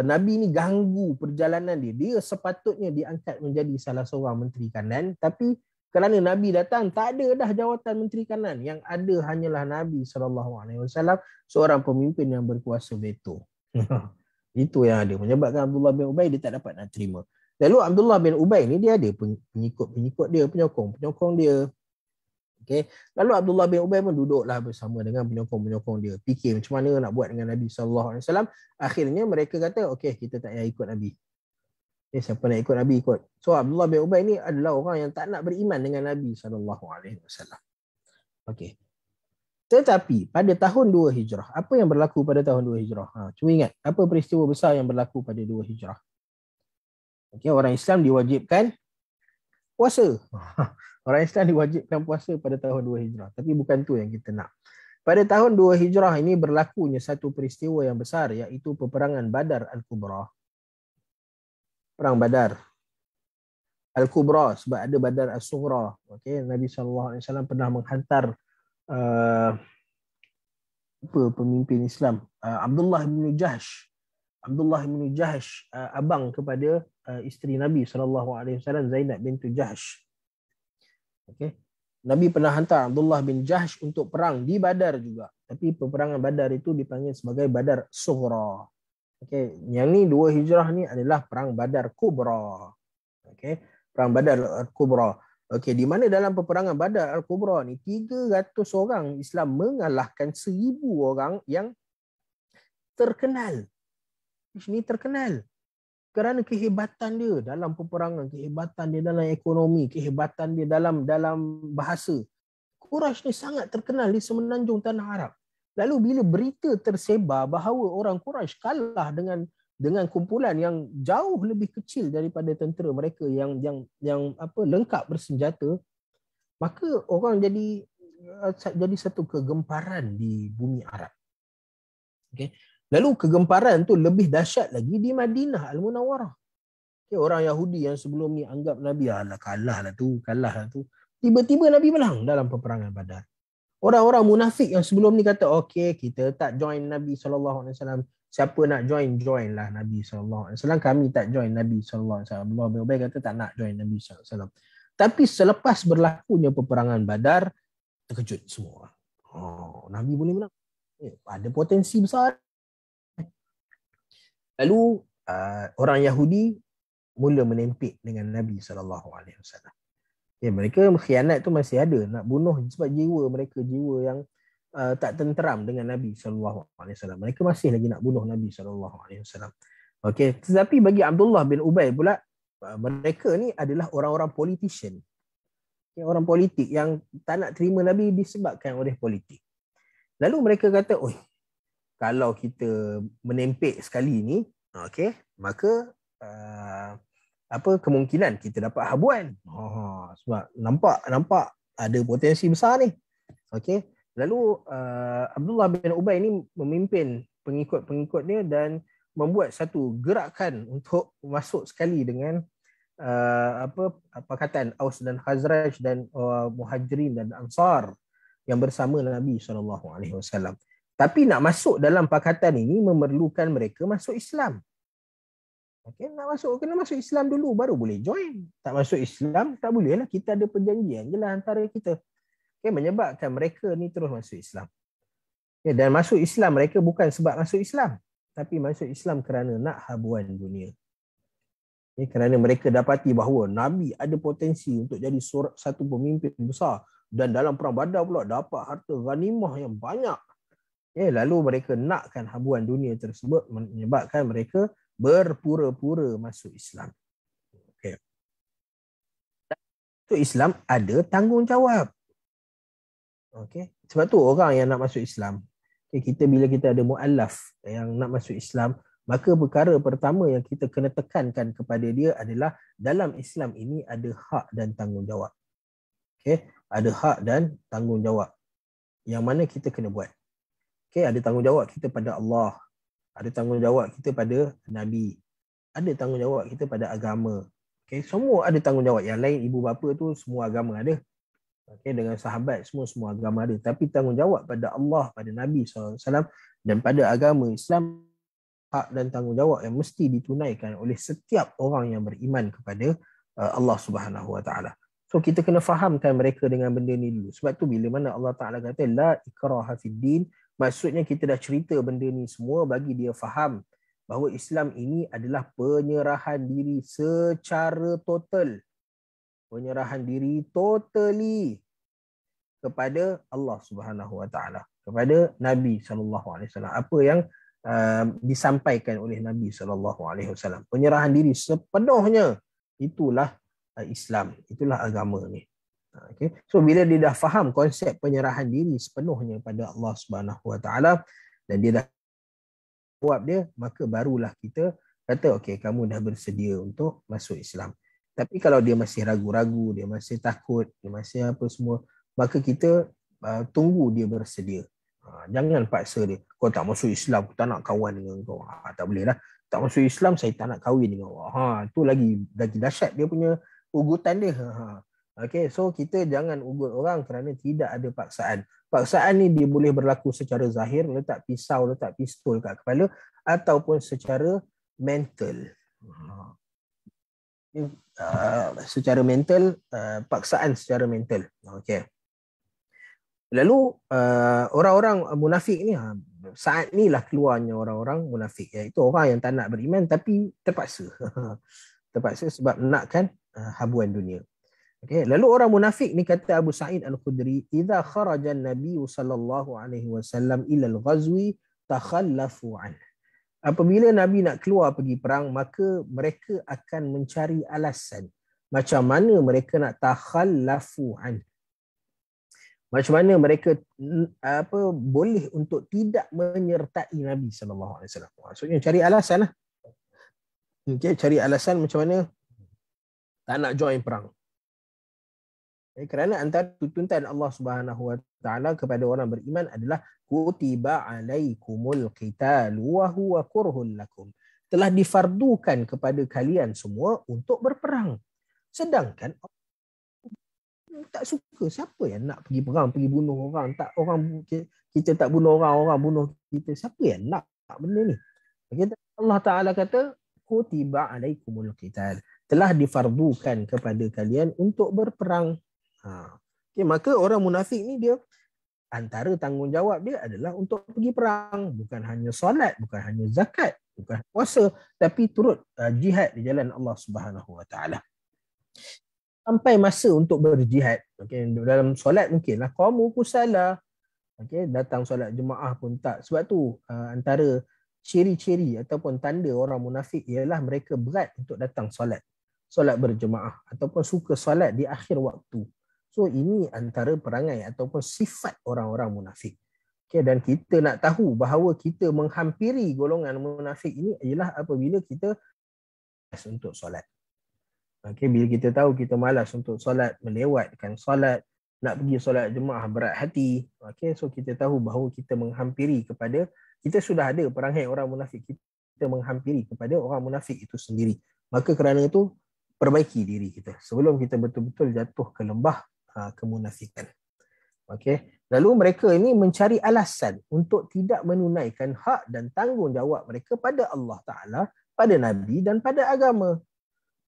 Nabi ni ganggu perjalanan dia. Dia sepatutnya diangkat menjadi salah seorang menteri kanan, tapi kerana Nabi datang, tak ada dah jawatan menteri kanan. Yang ada hanyalah Nabi SAW, seorang pemimpin yang berkuasa veto. Itu yang ada. Menyebabkan Abdullah bin Ubay dia tak dapat nak terima. Lalu Abdullah bin Ubay ni dia ada pengikut dia, penyokong dia. Okay. Lalu Abdullah bin Ubay pun duduklah bersama dengan penyokong dia. Fikir macam mana nak buat dengan Nabi SAW. Akhirnya mereka kata, okey, kita tak payah ikut Nabi. Siapa nak ikut Nabi ikut. So Abdullah bin Ubay ni adalah orang yang tak nak beriman dengan Nabi SAW. Okey. Tetapi pada tahun 2 Hijrah, apa yang berlaku pada tahun 2 Hijrah? Cuba ingat, apa peristiwa besar yang berlaku pada 2 Hijrah? Okay, orang Islam diwajibkan puasa. Orang Islam diwajibkan puasa pada tahun 2 Hijrah. Tapi bukan tu yang kita nak. Pada tahun 2 Hijrah ini berlakunya satu peristiwa yang besar, iaitu peperangan Badar Al-Kubra. Perang Badar Al-Kubra, sebab ada Badar As-Sughra. Okay, Nabi SAW pernah menghantar pemimpin Islam, Abdullah bin Jahsh. Abdullah bin Jahsh, abang kepada isteri Nabi SAW, Zainab bintu Jahsh. Okay. Nabi pernah hantar Abdullah bin Jahsh untuk perang di Badar juga. Tapi peperangan Badar itu dipanggil sebagai Badar Sughra. Okey, yang ni 2 Hijrah ni adalah perang Badar Kubra. Okey, perang Badar Kubra. Okey, di mana dalam peperangan Badar Al-Kubra ni 300 orang Islam mengalahkan 1000 orang yang terkenal. Ini terkenal kerana kehebatan dia dalam peperangan, kehebatan dia dalam ekonomi, kehebatan dia dalam bahasa. Quraisy ni sangat terkenal di semenanjung tanah Arab. Lalu bila berita tersebar bahawa orang Quraisy kalah dengan kumpulan yang jauh lebih kecil daripada tentera mereka yang lengkap bersenjata, maka orang jadi satu kegemparan di bumi Arab. Okay. Lalu kegemparan tu lebih dahsyat lagi di Madinah Al-Munawwarah. Okay, orang Yahudi yang sebelum ni anggap Nabi kalah lah tu. Tiba-tiba Nabi menang dalam peperangan Badar. Orang-orang munafik yang sebelum ni kata, okey, kita tak join Nabi SAW. Siapa nak join lah Nabi SAW. Kami tak join Nabi SAW. Allah bin Ubay kata tak nak join Nabi SAW. Tapi selepas berlakunya peperangan Badar, terkejut semua orang. Oh, Nabi boleh menang. Ada potensi besar. Lalu orang Yahudi mula menempik dengan Nabi SAW. Mereka khianat tu masih ada, nak bunuh sebab jiwa mereka, jiwa yang tak tenteram dengan Nabi SAW. Mereka masih lagi nak bunuh Nabi SAW. Okey, tetapi bagi Abdullah bin Ubay pula, mereka ni adalah orang-orang politician. Orang politik yang tak nak terima Nabi disebabkan oleh politik. Lalu mereka kata, kalau kita menempik sekali ni, okey, maka kemungkinan kita dapat habuan. Sebab nampak ada potensi besar ni. Okey. Lalu Abdullah bin Ubay ni memimpin pengikut-pengikut dia dan membuat satu gerakan untuk masuk sekali dengan pakatan Aus dan Khazraj dan Muhajirin dan Ansar yang bersama Nabi SAW. Tapi nak masuk dalam pakatan ini memerlukan mereka masuk Islam. Okay, kena masuk Islam dulu baru boleh join. Tak masuk Islam tak boleh lah, kita ada perjanjian je lah antara kita. Okay, menyebabkan mereka ni terus masuk Islam. Okay, dan masuk Islam mereka bukan sebab masuk Islam, tapi masuk Islam kerana nak habuan dunia. Okay, kerana mereka dapati bahawa Nabi ada potensi untuk jadi satu pemimpin besar dan dalam perang Badar pula dapat harta ghanimah yang banyak. Okay, lalu mereka nakkan habuan dunia tersebut menyebabkan mereka berpura-pura masuk Islam. Okay. Masuk Islam ada tanggungjawab. Okay. Sebab tu orang yang nak masuk Islam, bila kita ada mu'allaf yang nak masuk Islam, maka perkara pertama yang kita kena tekankan kepada dia adalah dalam Islam ini ada hak dan tanggungjawab. Okay. Ada hak dan tanggungjawab yang mana kita kena buat. Okay. Ada tanggungjawab kita pada Allah. Ada tanggungjawab kita pada Nabi. Ada tanggungjawab kita pada agama. Okay, semua ada tanggungjawab. Yang lain ibu bapa tu semua agama ada. Okay, dengan sahabat semua agama ada. Tapi tanggungjawab pada Allah, pada Nabi SAW dan pada agama Islam, hak dan tanggungjawab yang mesti ditunaikan oleh setiap orang yang beriman kepada Allah Subhanahu Wa Taala. So kita kena fahamkan mereka dengan benda ni dulu. Sebab tu bila mana Allah Taala kata la ikraha fid din, maksudnya kita dah cerita benda ni semua bagi dia faham bahawa Islam ini adalah penyerahan diri secara total. Penyerahan diri totally kepada Allah Subhanahu Wa Taala, kepada Nabi sallallahu alaihi wasallam. Apa yang disampaikan oleh Nabi sallallahu alaihi wasallam. Penyerahan diri sepenuhnya, itulah Islam, itulah agama ni. Okay. So bila dia dah faham konsep penyerahan diri sepenuhnya pada Allah Subhanahu Wa Taala dan dia dah jawab dia, maka barulah kita kata okey, kamu dah bersedia untuk masuk Islam. Tapi kalau dia masih ragu-ragu, dia masih takut, dia masih apa semua, maka kita tunggu dia bersedia. Jangan paksa dia. Kau tak masuk Islam, aku tak nak kawan dengan kau. Tak boleh lah. Tak masuk Islam, saya tak nak kahwin dengan kau. Tu lagi dahsyat dia punya ugutan dia. Okay, so kita jangan ugut orang kerana tidak ada paksaan. Paksaan ni dia boleh berlaku secara zahir, letak pisau, letak pistol kat kepala, ataupun secara mental. Secara mental, paksaan secara mental. Okay. Lalu orang-orang munafik ni, saat ni lah keluarnya orang-orang munafik, iaitu orang yang tak nak beriman tapi terpaksa. Terpaksa sebab nakkan habuan dunia. Okay. Lalu orang munafik ni, kata Abu Sa'id Al-Khudri, idza kharaja an-nabiy sallallahu alaihi wasallam ila al-ghazwi takhallafu an. Apabila Nabi nak keluar pergi perang, maka mereka akan mencari alasan macam mana mereka nak takhallafu an. Macam mana mereka boleh untuk tidak menyertai Nabi sallallahu alaihi wasallam. Maksudnya cari alasan lah. Okay, cari alasan macam mana tak nak join perang. Kerana antara tuntutan Allah Subhanahu Wa Taala kepada orang beriman adalah kutiba alaikumul qitalu wa huwa kurhul lakum. Telah difardukan kepada kalian semua untuk berperang. Sedangkan tak suka. Siapa yang nak pergi perang, pergi bunuh orang? Tak, orang kita tak bunuh orang, orang bunuh kita. Siapa yang nak benda ni? Allah Taala kata kutiba alaikumul qital. Telah difardukan kepada kalian untuk berperang. Okay, maka orang munafik ni, dia antara tanggungjawab dia adalah untuk pergi perang, bukan hanya solat, bukan hanya zakat, bukan puasa, tapi turut jihad di jalan Allah Subhanahu Wa Taala. Sampai masa untuk berjihad, okay, dalam solat mungkinlah qamu kusala, okay, datang solat jemaah pun tak. Sebab tu antara ciri-ciri ataupun tanda orang munafik ialah mereka berat untuk datang solat berjemaah, ataupun suka solat di akhir waktu. So ini antara perangai ataupun sifat orang-orang munafik. Okay, dan kita nak tahu bahawa kita menghampiri golongan munafik ini ialah apabila kita malas untuk solat. Okay, bila kita tahu kita malas untuk solat, melewatkan solat, nak pergi solat jemaah berat hati. Okay, so kita tahu bahawa kita menghampiri kepada, kita sudah ada perangai orang munafik, kita menghampiri kepada orang munafik itu sendiri. Maka kerana itu, perbaiki diri kita sebelum kita betul-betul jatuh ke lembah kemunafikan. Okay. Lalu mereka ini mencari alasan untuk tidak menunaikan hak dan tanggungjawab mereka pada Allah Ta'ala, pada Nabi dan pada agama.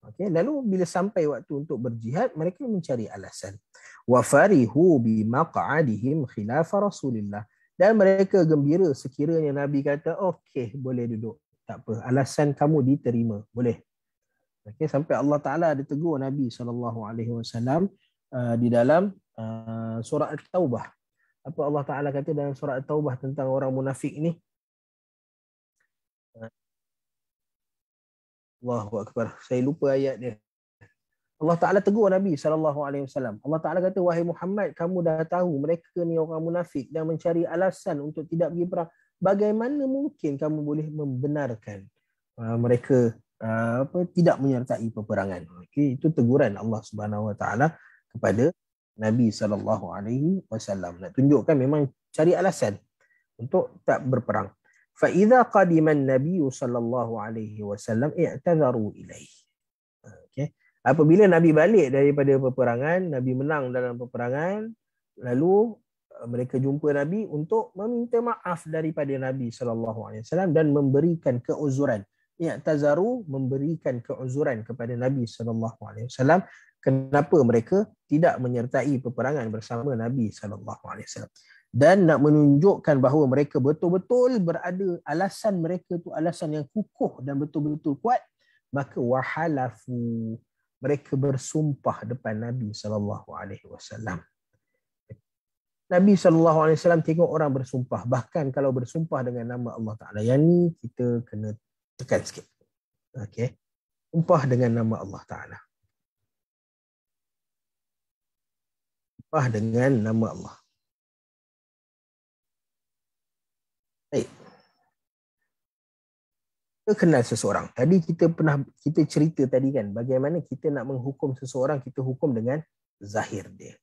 Okay. Lalu bila sampai waktu untuk berjihad, mereka mencari alasan. Wa farihu bi maq'adihim khilaf Rasulillah. Dan mereka gembira sekiranya Nabi kata, okey, boleh duduk. Tak apa, alasan kamu diterima. Boleh. Okay. Sampai Allah Ta'ala ada tegur Nabi SAW di dalam surah At-Taubah. Apa Allah Ta'ala kata dalam surah At-Taubah tentang orang munafik ni? Allahu Akbar. Saya lupa ayat dia. Allah Ta'ala tegur Nabi SAW. Allah Ta'ala kata, wahai Muhammad, kamu dah tahu mereka ni orang munafik dan mencari alasan untuk tidak pergi perang. Bagaimana mungkin kamu boleh membenarkan mereka tidak menyertai peperangan? Okay, itu teguran Allah Subhanahu Wa Ta'ala kepada Nabi SAW. Nak tunjukkan memang cari alasan untuk tak berperang. Fa idza qadima an-nabiy sallallahu alaihi wasallam i'tadharu ilaihi. Okay. Apabila Nabi balik daripada peperangan, Nabi menang dalam peperangan, lalu mereka jumpa Nabi untuk meminta maaf daripada Nabi sallallahu alaihi wasallam dan memberikan keuzuran. I'tadharu, memberikan keuzuran kepada Nabi sallallahu alaihi wasallam kenapa mereka tidak menyertai peperangan bersama Nabi SAW. Dan nak menunjukkan bahawa mereka betul-betul berada, alasan mereka tu alasan yang kukuh dan betul-betul kuat, maka wahalafu, mereka bersumpah depan Nabi SAW. Nabi SAW tengok orang bersumpah, bahkan kalau bersumpah dengan nama Allah Ta'ala. Yang ni kita kena tekan sikit. Okay. Sumpah dengan nama Allah Ta'ala. Dengan nama Allah. Baik. Kita kenal seseorang. Tadi kita cerita tadi kan, bagaimana kita nak menghukum seseorang, kita hukum dengan zahir dia.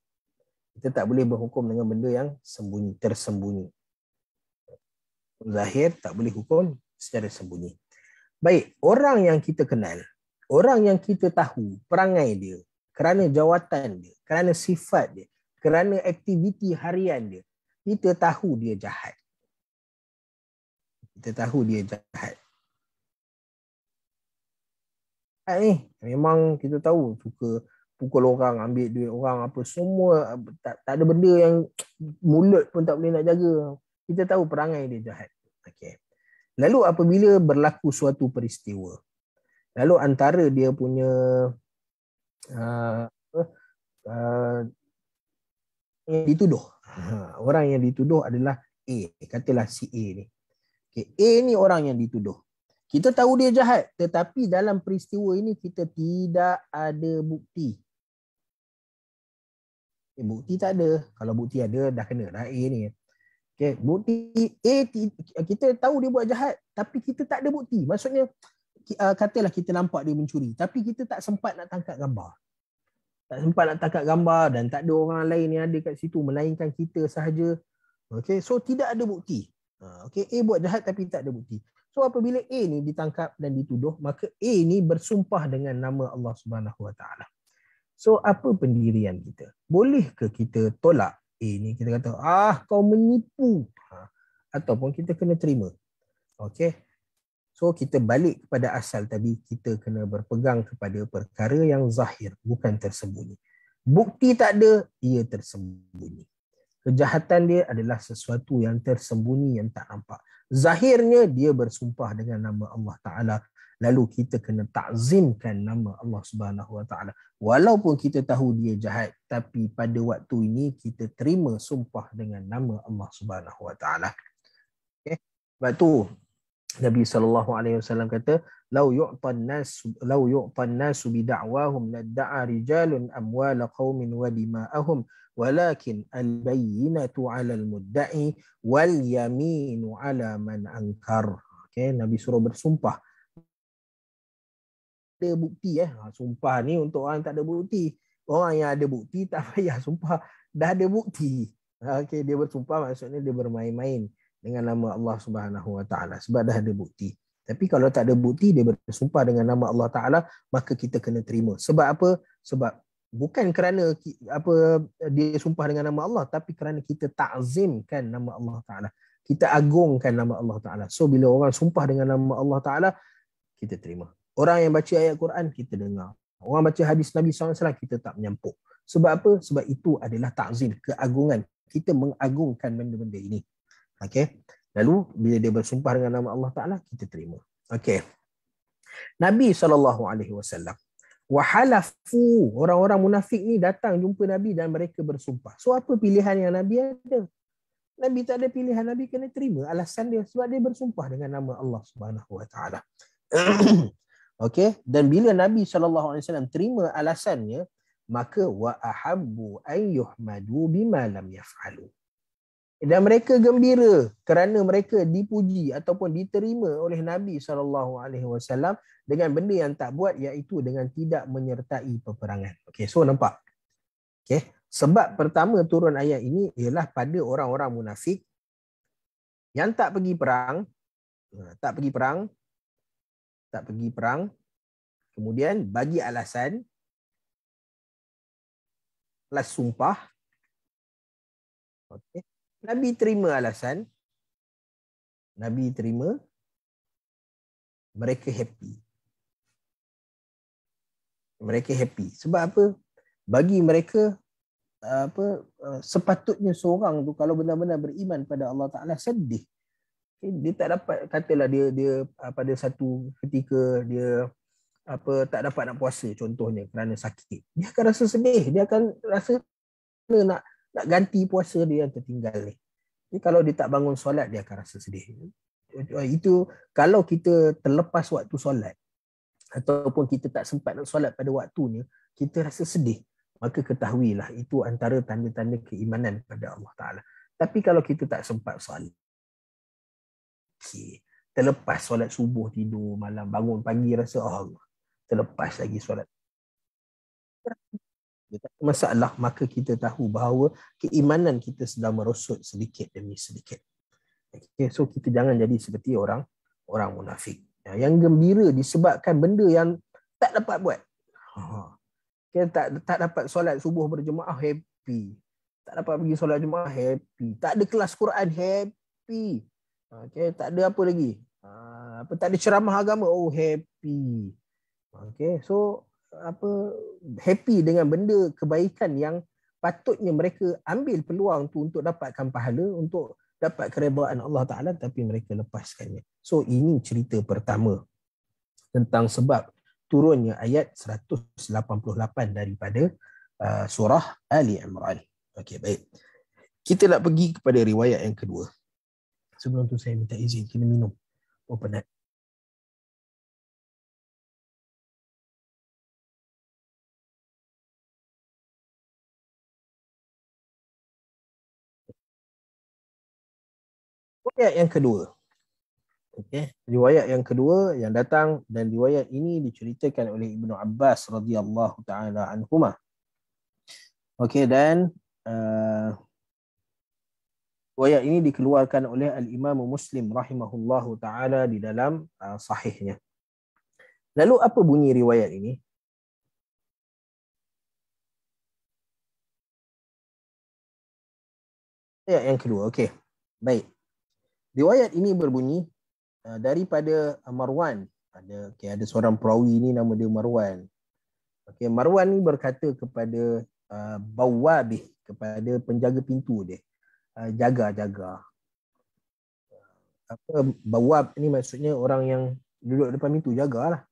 Kita tak boleh berhukum dengan benda yang tersembunyi. Zahir tak boleh hukum secara sembunyi. Baik, orang yang kita kenal, orang yang kita tahu perangai dia, kerana jawatan dia, kerana sifat dia, kerana aktiviti harian dia, kita tahu dia jahat. Kita tahu dia jahat. Ni memang kita tahu suka pukul orang, ambil duit orang, apa semua, tak ada benda yang mulut pun tak boleh nak jaga. Kita tahu perangai dia jahat. Okey. Lalu apabila berlaku suatu peristiwa, lalu antara dia punya yang dituduh, orang yang dituduh adalah A, katalah si A ni. Okay. A ni orang yang dituduh. Kita tahu dia jahat, tetapi dalam peristiwa ini kita tidak ada bukti. Bukti tak ada. Kalau bukti ada, dah kena dah A ni. Okay. Bukti A, kita tahu dia buat jahat, tapi kita tak ada bukti. Maksudnya, katalah kita nampak dia mencuri, tapi kita tak sempat nak tangkap gambar. Tak sempat nak tangkap gambar dan tak ada orang lain yang ada kat situ, melainkan kita sahaja. Okay. So, tidak ada bukti. Okay. A buat jahat tapi tak ada bukti. So, apabila A ni ditangkap dan dituduh, maka A ni bersumpah dengan nama Allah Subhanahu Wa Taala. So, apa pendirian kita? Boleh ke kita tolak A ni? Kita kata, kau menipu. Ataupun kita kena terima. Okay. So, kita balik kepada asal tadi, kita kena berpegang kepada perkara yang zahir, bukan tersembunyi. Bukti tak ada, ia tersembunyi. Kejahatan dia adalah sesuatu yang tersembunyi, yang tak nampak. Zahirnya, dia bersumpah dengan nama Allah Ta'ala. Lalu kita kena ta'zimkan nama Allah Subhanahu Wa Taala. Walaupun kita tahu dia jahat, tapi pada waktu ini kita terima sumpah dengan nama Allah Subhanahu Wa Taala. Okay. Sebab tu Nabi SAW kata, "Lau yu'tan nasu bida'wahum ladda'a rijalun amwala qaumin wa dima'ahum, walakin al-bayyinatu 'ala al-mudda'i wal yaminu 'ala man ankar." Okay, Nabi suruh bersumpah. Ada bukti sumpah ni untuk orang tak ada bukti. Orang yang ada bukti tak payah sumpah, dah ada bukti. Okey, dia bersumpah maksudnya dia bermain-main dengan nama Allah Subhanahu Wa Taala sebab dah ada bukti. Tapi kalau tak ada bukti, dia bersumpah dengan nama Allah Taala, maka kita kena terima. Sebab apa? Sebab bukan kerana dia sumpah dengan nama Allah, tapi kerana kita ta'zimkan nama Allah Taala. Kita agungkan nama Allah Taala. So bila orang sumpah dengan nama Allah Taala, kita terima. Orang yang baca ayat Quran, kita dengar. Orang baca hadis Nabi SAW, kita tak menyampuk. Sebab apa? Sebab itu adalah ta'zim, keagungan. Kita mengagungkan benda-benda ini. Okay. Lalu, bila dia bersumpah dengan nama Allah Ta'ala, kita terima. Okay. Nabi SAW, wahalafu, orang-orang munafik ni datang jumpa Nabi dan mereka bersumpah. So, apa pilihan yang Nabi ada? Nabi tak ada pilihan. Nabi kena terima alasan dia sebab dia bersumpah dengan nama Allah Subhanahu Wa Ta'ala. Okey, dan bila Nabi SAW terima alasannya, maka wa ahabbu an yuhmadu bima lam yaf'alu. Dan mereka gembira kerana mereka dipuji ataupun diterima oleh Nabi SAW dengan benda yang tak buat, iaitu dengan tidak menyertai peperangan. Okey, so nampak. Okey, sebab pertama turun ayat ini ialah pada orang-orang munafik yang tak pergi perang, kemudian bagi alasan plus sumpah. Okay. Nabi terima alasan, Nabi terima, mereka happy. Mereka happy. Sebab apa? Bagi mereka sepatutnya seorang tu kalau benar-benar beriman pada Allah Ta'ala sedih. Dia tak dapat, katalah dia pada satu ketika dia tak dapat nak puasa contohnya kerana sakit, dia akan rasa sedih, dia akan rasa nak ganti puasa dia yang tertinggal ni. Jadi kalau dia tak bangun solat, dia akan rasa sedih. Itu kalau kita terlepas waktu solat ataupun kita tak sempat nak solat pada waktunya, kita rasa sedih, maka ketahuilah itu antara tanda-tanda keimanan pada Allah Ta'ala. Tapi kalau kita tak sempat solat, terlepas solat subuh, tidur malam, bangun pagi rasa Allah, terlepas lagi solat, masalah, maka kita tahu bahawa keimanan kita sedang merosot sedikit demi sedikit. Okay, so kita jangan jadi seperti orang munafik yang gembira disebabkan benda yang tak dapat buat. Okay, tak dapat solat subuh berjemaah, happy. Tak dapat pergi solat jemaah, happy. Tak ada kelas Quran, happy. Okay, tak ada apa lagi. Tak ada ceramah agama, happy. Okay, so happy dengan benda kebaikan yang patutnya mereka ambil peluang tu untuk dapatkan pahala, untuk dapat keredaan Allah Ta'ala, tapi mereka lepaskannya. So ini cerita pertama tentang sebab turunnya ayat 188 daripada surah Ali Imran. Okey, baik. Kita nak pergi kepada riwayat yang kedua. Sebelum tu saya minta izin, kena minum. Oh, penat. Riwayat yang kedua. Okay. Riwayat yang kedua yang datang, dan riwayat ini diceritakan oleh Ibnu Abbas radhiyallahu taala anhuma. Okey, dan riwayat ini dikeluarkan oleh Al-Imam Muslim rahimahullahu taala di dalam sahihnya. Lalu apa bunyi riwayat ini? Riwayat yang kedua. Okey. Baik. Riwayat ini berbunyi daripada Marwan. Ada seorang perawi ni nama dia Marwan. Okey, Marwan ni berkata kepada bawabih, kepada penjaga pintu dia. Jaga-jaga. Bawab ni maksudnya orang yang duduk depan pintu, jagalah.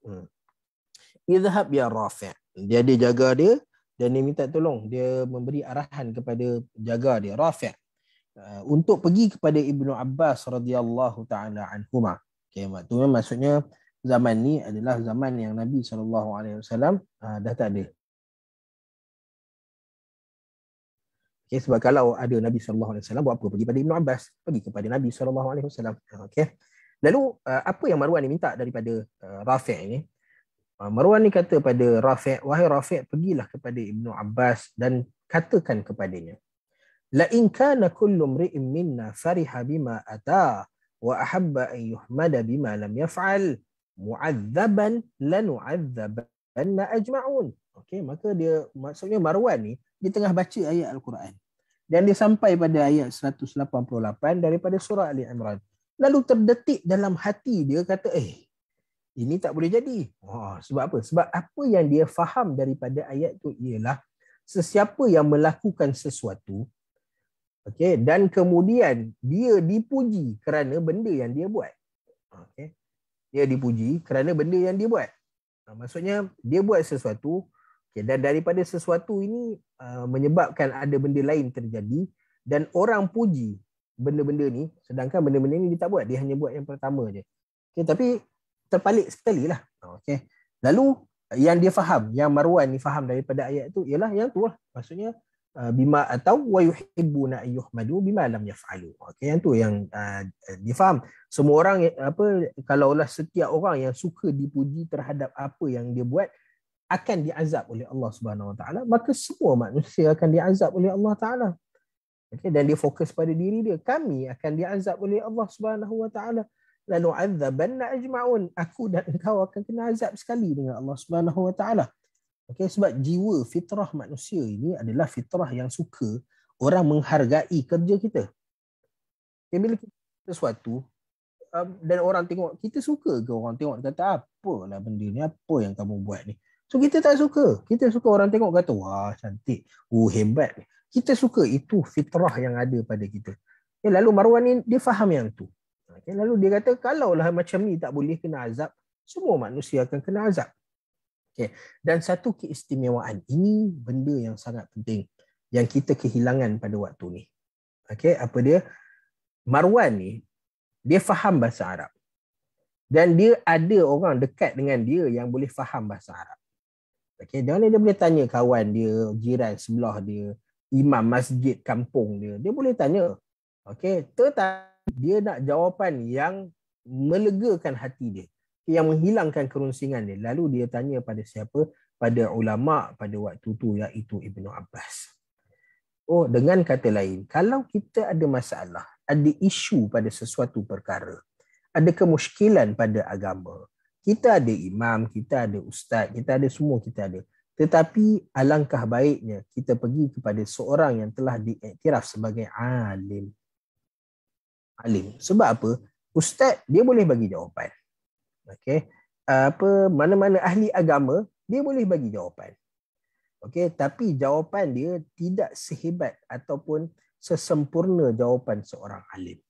Izhab ya Rafi'. Dia jaga dia dan dia minta tolong, dia memberi arahan kepada jaga dia Rafi'. Untuk pergi kepada Ibnu Abbas radhiyallahu taala anhuma. Okey, maksudnya zaman ni adalah zaman yang Nabi SAW dah tak ada. Okay, sebab kalau ada Nabi SAW buat apa pergi pada Ibnu Abbas? Pergi kepada Nabi SAW. Okay. Lalu apa yang Marwan ni minta daripada Rafi' ni? Marwan ni kata pada Rafi', wahai Rafi', pergilah kepada Ibnu Abbas dan katakan kepadanya, la in kana kullu mri'in minna fariha bima ata wa ahabba an yuhmada bima lam yaf'al mu'adzaban lanu'adzabanna ajma'un. Okey, maka maksudnya Marwan ni dia tengah baca ayat Al-Quran dan dia sampai pada ayat 188 daripada surah Ali Imran. Lalu terdetik dalam hati dia, kata ini tak boleh jadi. Sebab apa? Sebab apa yang dia faham daripada ayat tu ialah sesiapa yang melakukan sesuatu, okey, dan kemudian dia dipuji kerana benda yang dia buat. Okey. Dia dipuji kerana benda yang dia buat. Maksudnya dia buat sesuatu, okay, dan daripada sesuatu ini menyebabkan ada benda lain terjadi dan orang puji benda-benda ni, sedangkan benda-benda ni dia tak buat, dia hanya buat yang pertama je. Okay, tapi terpalit sekali lah. Okay. Lalu yang dia faham, yang Marwan ni faham daripada ayat tu ialah yang tu lah. Maksudnya bima atau wa yuhibbuna ayyuhmadu bima lam yaf'alu. Okey, yang tu yang dia faham. Semua orang kalaulah setiap orang yang suka dipuji terhadap apa yang dia buat akan diazab oleh Allah Subhanahu Wa Taala, maka semua manusia akan diazab oleh Allah Taala. Okey, dan dia fokus pada diri dia, kami akan diazab oleh Allah Subhanahu Wa Taala. Lalu azabanna ajma'un, aku dan engkau akan kena azab sekali dengan Allah Subhanahu Wa Taala. Okay, sebab jiwa fitrah manusia ini adalah fitrah yang suka orang menghargai kerja kita. Okay, bila kita sesuatu dan orang tengok, kita suka ke orang tengok kata apalah benda ni, apa yang kamu buat ni? So kita tak suka. Kita suka orang tengok kata wah cantik, hebat. Kita suka, itu fitrah yang ada pada kita. Okay, lalu Marwan ni dia faham yang tu. Okay, lalu dia kata kalaulah macam ni tak boleh kena azab, semua manusia akan kena azab. Okay. Dan satu keistimewaan, ini benda yang sangat penting yang kita kehilangan pada waktu ni. Okay, apa dia? Marwan ni dia faham bahasa Arab dan dia ada orang dekat dengan dia yang boleh faham bahasa Arab. Okay, dia boleh tanya kawan dia, jiran sebelah dia, imam masjid kampung dia, dia boleh tanya. Okay, tetapi dia nak jawapan yang melegakan hati dia, yang menghilangkan kerunsingan dia. Lalu dia tanya pada siapa? Pada ulama pada waktu tu, iaitu Ibnu Abbas. Oh, dengan kata lain, kalau kita ada masalah, ada isu pada sesuatu perkara, ada kemusykilan pada agama, kita ada imam, kita ada ustaz, kita ada semua, kita ada. Tetapi alangkah baiknya kita pergi kepada seorang yang telah diiktiraf sebagai alim. Alim. Sebab apa? Ustaz dia boleh bagi jawapan. Okey, mana-mana ahli agama dia boleh bagi jawapan. Okey, tapi jawapan dia tidak sehebat ataupun sesempurna jawapan seorang alim.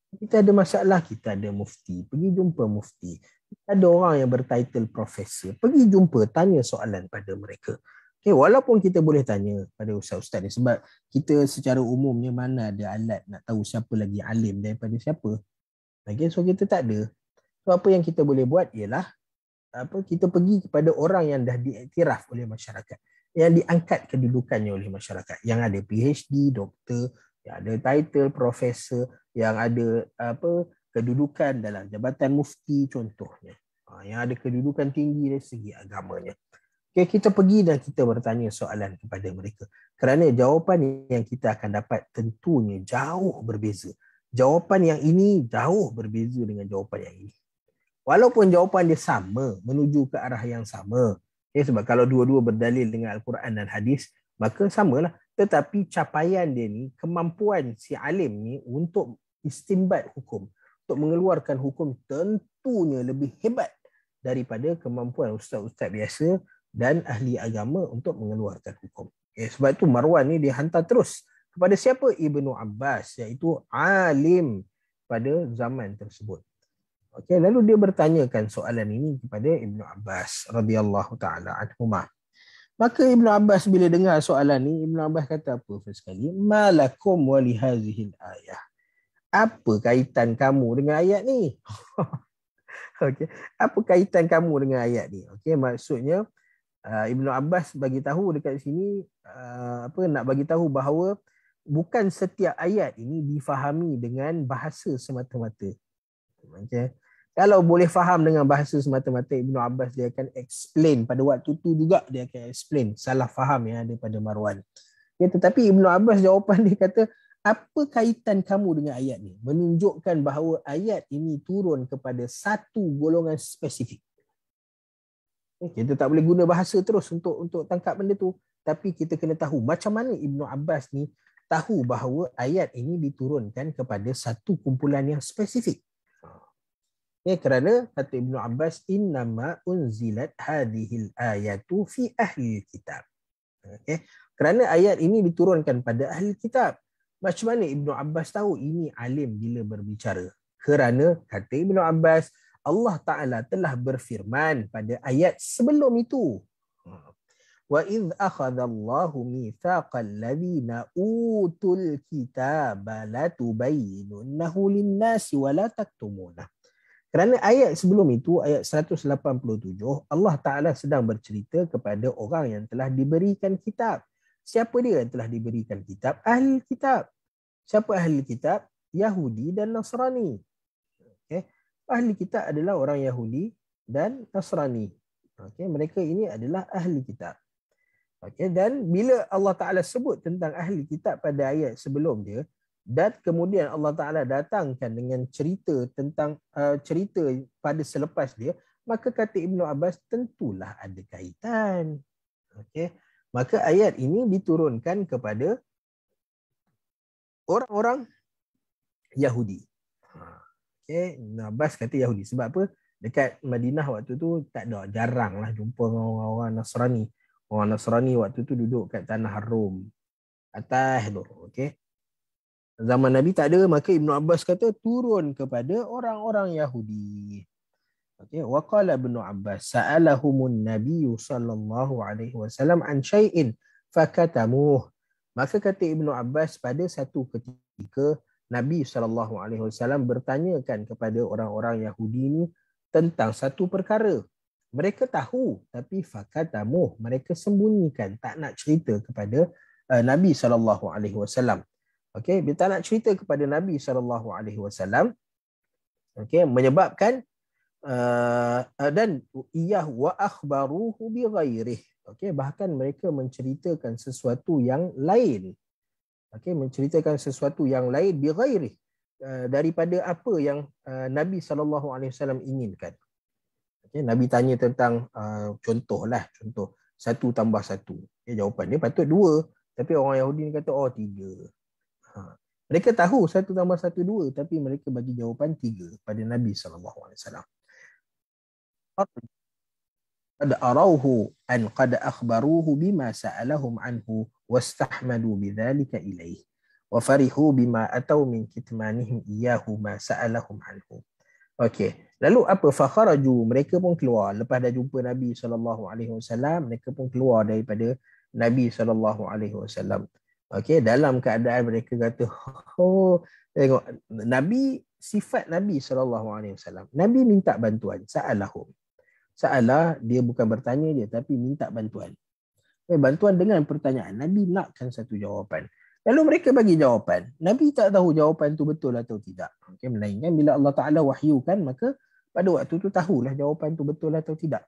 Kita ada masalah, kita ada mufti, pergi jumpa mufti. Kita ada orang yang bertitle profesor, pergi jumpa, tanya soalan pada mereka. Okay, walaupun kita boleh tanya pada ustaz-ustaz ni, sebab kita secara umumnya mana ada alat nak tahu siapa lagi alim daripada siapa. Okay, so kita tak ada. So apa yang kita boleh buat ialah kita pergi kepada orang yang dah diiktiraf oleh masyarakat, yang diangkat kedudukannya oleh masyarakat, yang ada PhD, doktor, yang ada title profesor, yang ada kedudukan dalam jabatan mufti contohnya, yang ada kedudukan tinggi dari segi agamanya. Okay, kita pergi dan kita bertanya soalan kepada mereka, kerana jawapan yang kita akan dapat tentunya jauh berbeza. Jawapan yang ini jauh berbeza dengan jawapan yang ini. Walaupun jawapan dia sama, menuju ke arah yang sama. Okay, sebab kalau dua-dua berdalil dengan Al-Quran dan hadis, maka samalah. Tetapi capaian dia ni, kemampuan si alim ni untuk istinbat hukum, untuk mengeluarkan hukum tentunya lebih hebat daripada kemampuan ustaz-ustaz biasa dan ahli agama untuk mengeluarkan hukum. Okay, sebab itu Marwan ni dia hantar terus kepada siapa? Ibnu Abbas, iaitu alim pada zaman tersebut. Okay, lalu dia bertanyakan soalan ini kepada Ibnu Abbas radhiyallahu taala anhumah. Maka Ibnu Abbas bila dengar soalan ni, Ibnu Abbas kata apa first sekali? Malakum wa li hadhihi ayah. Apa kaitan kamu dengan ayat ni? Okey, apa kaitan kamu dengan ayat ni? Okey, maksudnya Ibnu Abbas bagi tahu dekat sini nak bagi tahu bahawa bukan setiap ayat ini difahami dengan bahasa semata-mata. Okay. Kalau boleh faham dengan bahasa semata-mata, Ibnu Abbas dia akan explain pada waktu tu juga, dia akan explain salah faham yang ada pada Marwan. Ya, tetapi Ibnu Abbas jawapan dia kata, apa kaitan kamu dengan ayat ni? Menunjukkan bahawa ayat ini turun kepada satu golongan spesifik. Kita tak boleh guna bahasa terus untuk tangkap benda tu, tapi kita kena tahu macam mana Ibnu Abbas ni tahu bahawa ayat ini diturunkan kepada satu kumpulan yang spesifik. Ya, kerana kata Ibnu Abbas, innama unzilat hadhil ayatu fi ahli kitab. Okay. Kerana ayat ini diturunkan pada ahli kitab. Macam mana Ibnu Abbas tahu ini alim bila berbicara? Kerana kata Ibnu Abbas, Allah Ta'ala telah berfirman pada ayat sebelum itu. Wa idh akhadallahu mithaqal ladzina utul kitaba la tubayyinunnahu lin-nasi wa la taktumunah. Kerana ayat sebelum itu, ayat 187, Allah Ta'ala sedang bercerita kepada orang yang telah diberikan kitab. Siapa dia yang telah diberikan kitab? Ahli kitab. Siapa ahli kitab? Yahudi dan Nasrani. Okay. Ahli kitab adalah orang Yahudi dan Nasrani. Okay. Mereka ini adalah ahli kitab. Okay. Dan bila Allah Ta'ala sebut tentang ahli kitab pada ayat sebelum dia, dan kemudian Allah Ta'ala datangkan dengan cerita tentang cerita pada selepas dia, maka kata Ibnu Abbas tentulah ada kaitan. Okay. Maka ayat ini diturunkan kepada orang-orang Yahudi. Okay. Ibnu Abbas kata Yahudi. Sebab apa? Dekat Madinah waktu tu tak ada, jarang lah jumpa orang-orang Nasrani. Orang Nasrani waktu tu duduk kat tanah Rom. Atas tu. Okay. Zaman Nabi tak ada, maka Ibnu Abbas kata turun kepada orang-orang Yahudi. Okey, wa qala Ibnu Abbas sa'alahumun nabiyyu sallallahu alaihi wasallam an syai'in fakatamuh. Maka kata Ibnu Abbas, pada satu ketika Nabi sallallahu alaihi wasallam bertanyakan kepada orang-orang Yahudi ni tentang satu perkara. Mereka tahu tapi fakatamuh, mereka sembunyikan, tak nak cerita kepada Nabi sallallahu alaihi wasallam. Okey, dia tak nak cerita kepada Nabi SAW. Okey, menyebabkan dan iyah wa akhbaruhu bi ghairihi. Okey, bahkan mereka menceritakan sesuatu yang lain. Okey, menceritakan sesuatu yang lain bi ghairihi, daripada apa yang Nabi SAW inginkan. Okey, Nabi tanya tentang contoh 1 tambah 1. Okay, jawapan dia patut 2, tapi orang Yahudi ni kata 3. Mereka tahu 1 tambah 1 2, tapi mereka bagi jawapan 3 pada Nabi SAW. qad arauhu an qad akhbaruhu bima sa'alahum anhu wastahmadu bidzalika ilaihi wa farihu bima atau min kitmanihim iyyahu ma sa'alahum anhu. Okey. Lalu apa? Fakharaju, mereka pun keluar lepas dah jumpa Nabi SAW, mereka pun keluar daripada Nabi SAW. Okey, dalam keadaan mereka kata, oh, tengok Nabi, sifat Nabi SAW. Nabi minta bantuan, sa'alahum. Sa'alah, dia bukan bertanya dia, tapi minta bantuan. Bantuan dengan pertanyaan. Nabi nakkan satu jawapan. Lalu mereka bagi jawapan. Nabi tak tahu jawapan tu betul atau tidak. Okay, melainkan bila Allah Ta'ala wahyukan, maka pada waktu tu tahulah jawapan tu betul atau tidak.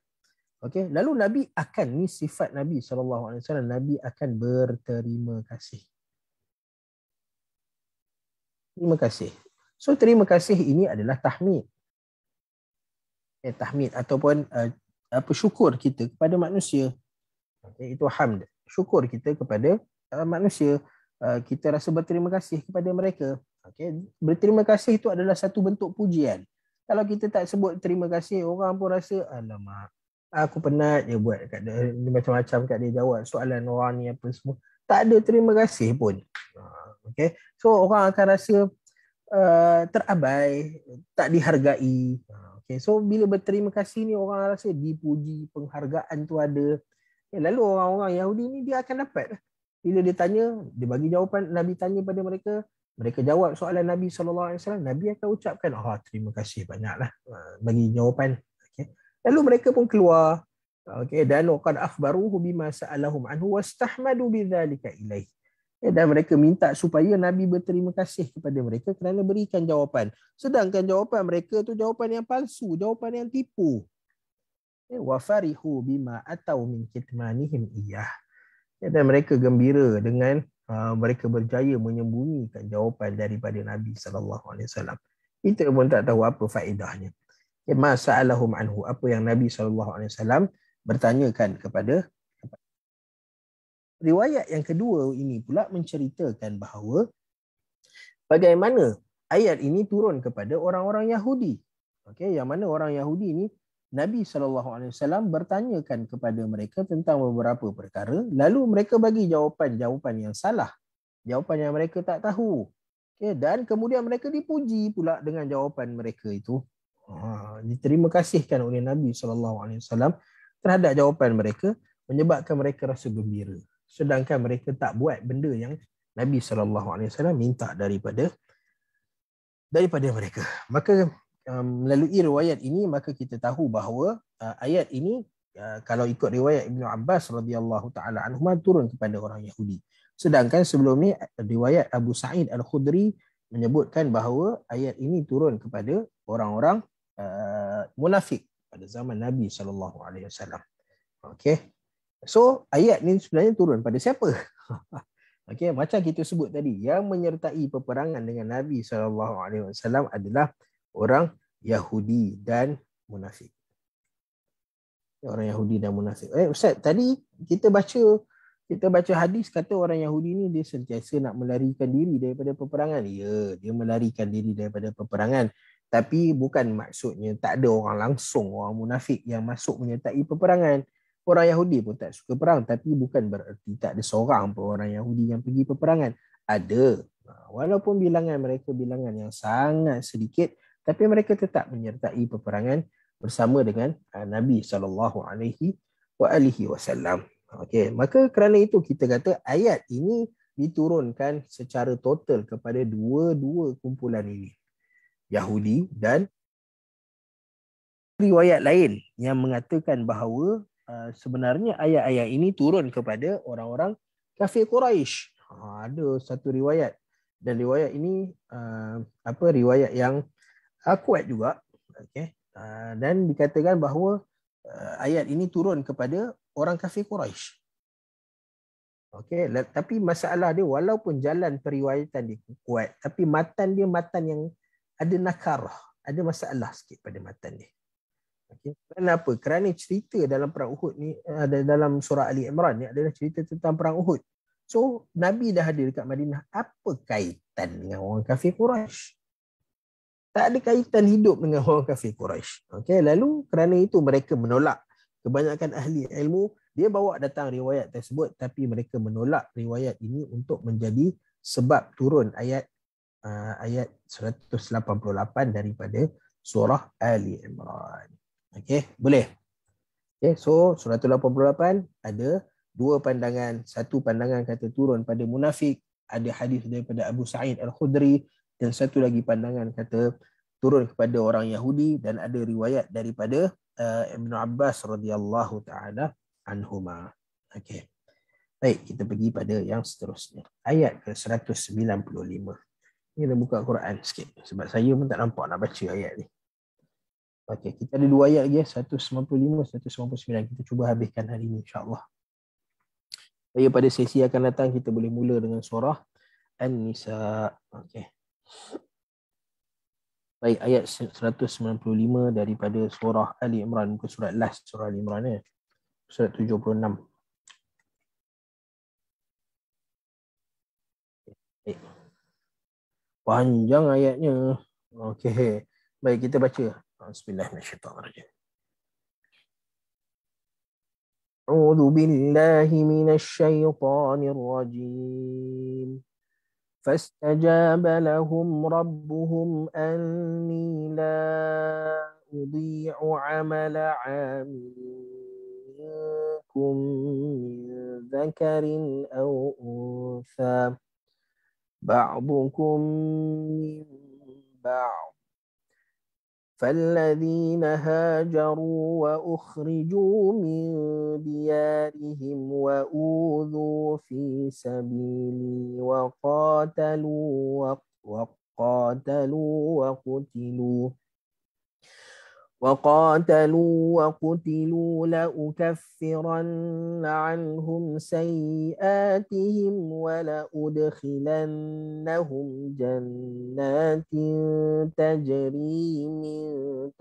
Okay, lalu Nabi akan, ni sifat Nabi SAW, Nabi akan berterima kasih. Terima kasih. So terima kasih ini adalah tahmid. Tahmid ataupun syukur kita kepada manusia. Okay, itu hamd. Syukur kita kepada manusia. Kita rasa berterima kasih kepada mereka. Okay. Berterima kasih itu adalah satu bentuk pujian. Kalau kita tak sebut terima kasih, orang pun rasa, alamak, aku penat je buat kat dia, macam-macam kat dia jawab soalan orang ni apa semua. Tak ada terima kasih pun. Okay. So orang akan rasa terabai, tak dihargai. Okay. So bila berterima kasih ni orang rasa dipuji, penghargaan tu ada. Lalu orang-orang Yahudi ni dia akan dapat. Bila dia tanya, dia bagi jawapan, Nabi tanya pada mereka, mereka jawab soalan Nabi SAW, Nabi akan ucapkan, terima kasih banyaklah, bagi jawapan. Okay. Lalu mereka pun keluar, okay, dan qad akhbaruhu bima sa'alahum anhu wastahmadu bidzalika ilaihi. Dan mereka minta supaya Nabi berterima kasih kepada mereka kerana berikan jawapan. Sedangkan jawapan mereka tu jawapan yang palsu, jawapan yang tipu. Wa farihu bima atau min kitmanihim iyyah. Dan mereka gembira dengan mereka berjaya menyembunyikan jawapan daripada Nabi SAW. Kita pun tak tahu apa faedahnya. Ma sa'alahum anhu, apa yang Nabi SAW bertanyakan kepada. Riwayat yang kedua ini pula menceritakan bahawa bagaimana ayat ini turun kepada orang-orang Yahudi. Okay, yang mana orang Yahudi ini Nabi SAW bertanyakan kepada mereka tentang beberapa perkara, lalu mereka bagi jawapan yang salah, jawapan yang mereka tak tahu. Okay, dan kemudian mereka dipuji pula dengan jawapan mereka itu. Diterima kasihkan oleh Nabi SAW terhadap jawapan mereka, menyebabkan mereka rasa gembira. Sedangkan mereka tak buat benda yang Nabi SAW minta daripada mereka. Maka melalui riwayat ini maka kita tahu bahawa ayat ini kalau ikut riwayat Ibnu Abbas radhiyallahu taala anhu turun kepada orang Yahudi. Sedangkan sebelum ni riwayat Abu Sa'id Al-Khudri menyebutkan bahawa ayat ini turun kepada orang-orang munafik pada zaman Nabi SAW. Okey. So ayat ni sebenarnya turun pada siapa? Okey, macam kita sebut tadi, yang menyertai peperangan dengan Nabi SAW adalah orang Yahudi dan munafik. Orang Yahudi dan munafik. Ustaz, tadi kita baca hadis kata orang Yahudi ni dia sentiasa nak melarikan diri daripada peperangan. Ya, dia melarikan diri daripada peperangan. Tapi bukan maksudnya tak ada orang langsung, orang munafik yang masuk menyertai peperangan. Orang Yahudi pun tak suka perang, tapi bukan bererti tak ada seorang pun orang Yahudi yang pergi peperangan. Ada. Walaupun bilangan mereka bilangan yang sangat sedikit, tapi mereka tetap menyertai peperangan bersama dengan Nabi SAW. Okey, maka kerana itu kita kata ayat ini diturunkan secara total kepada dua-dua kumpulan ini, Yahudi dan riwayat lain yang mengatakan bahawa sebenarnya ayat-ayat ini turun kepada orang-orang kafir Quraisy. Ada satu riwayat, dan riwayat ini riwayat yang kuat juga. Okay. Dan dikatakan bahawa ayat ini turun kepada orang kafir Quraisy. Okay. Tapi masalah dia, walaupun jalan periwayatan dia kuat, tapi matan dia matan yang ada nakarah, ada masalah sikit pada matan dia. Okay. Kenapa? Kerana cerita dalam perang Uhud ni, dalam surah Ali Imran ni adalah cerita tentang perang Uhud. So Nabi dah ada dekat Madinah, apa kaitan dengan orang kafir Quraisy? Tak ada kaitan hidup dengan orang kafir Quraisy. Okay, lalu kerana itu mereka menolak Kebanyakan ahli ilmu dia bawa datang riwayat tersebut, tapi mereka menolak riwayat ini untuk menjadi sebab turun ayat 188 daripada surah Ali Imran. Okey, boleh. Okay, so surah 188 ada dua pandangan. Satu pandangan kata turun pada munafik, ada hadis daripada Abu Sa'id Al-Khudri, dan satu lagi pandangan kata turun kepada orang Yahudi, dan ada riwayat daripada Ibn Abbas radhiyallahu taala anhuma. Okey. Baik, kita pergi pada yang seterusnya. Ayat ke-195. Ni nak buka Quran sikit sebab saya pun tak nampak nak baca ayat ni. Okey, kita ada dua ayat lagi, 195, 199. Kita cuba habiskan hari ni insya-Allah. Supaya pada sesi akan datang kita boleh mula dengan surah An-Nisa. Okey. Baik, ayat 195 daripada surah Ali Imran, bukan surat last surah Ali Imran ni. Surat 76. Baik. Panjang ayatnya. Okey. Baik, kita baca. Bismillahirrahmanirrahim. A'udzu billahi minasy syaithanir rajim. فاستجاب لهم ربهم أني لا أضيع عمل عامل منكم من ذكر أو أنثى بعضكم من بعض فالذين هاجروا وأخرجوا من ديارهم وأوذوا في سبيلي وقاتلوا وقتلوا لأكفرن عنهم سيئاتهم ولأدخلنهم جنات تجري من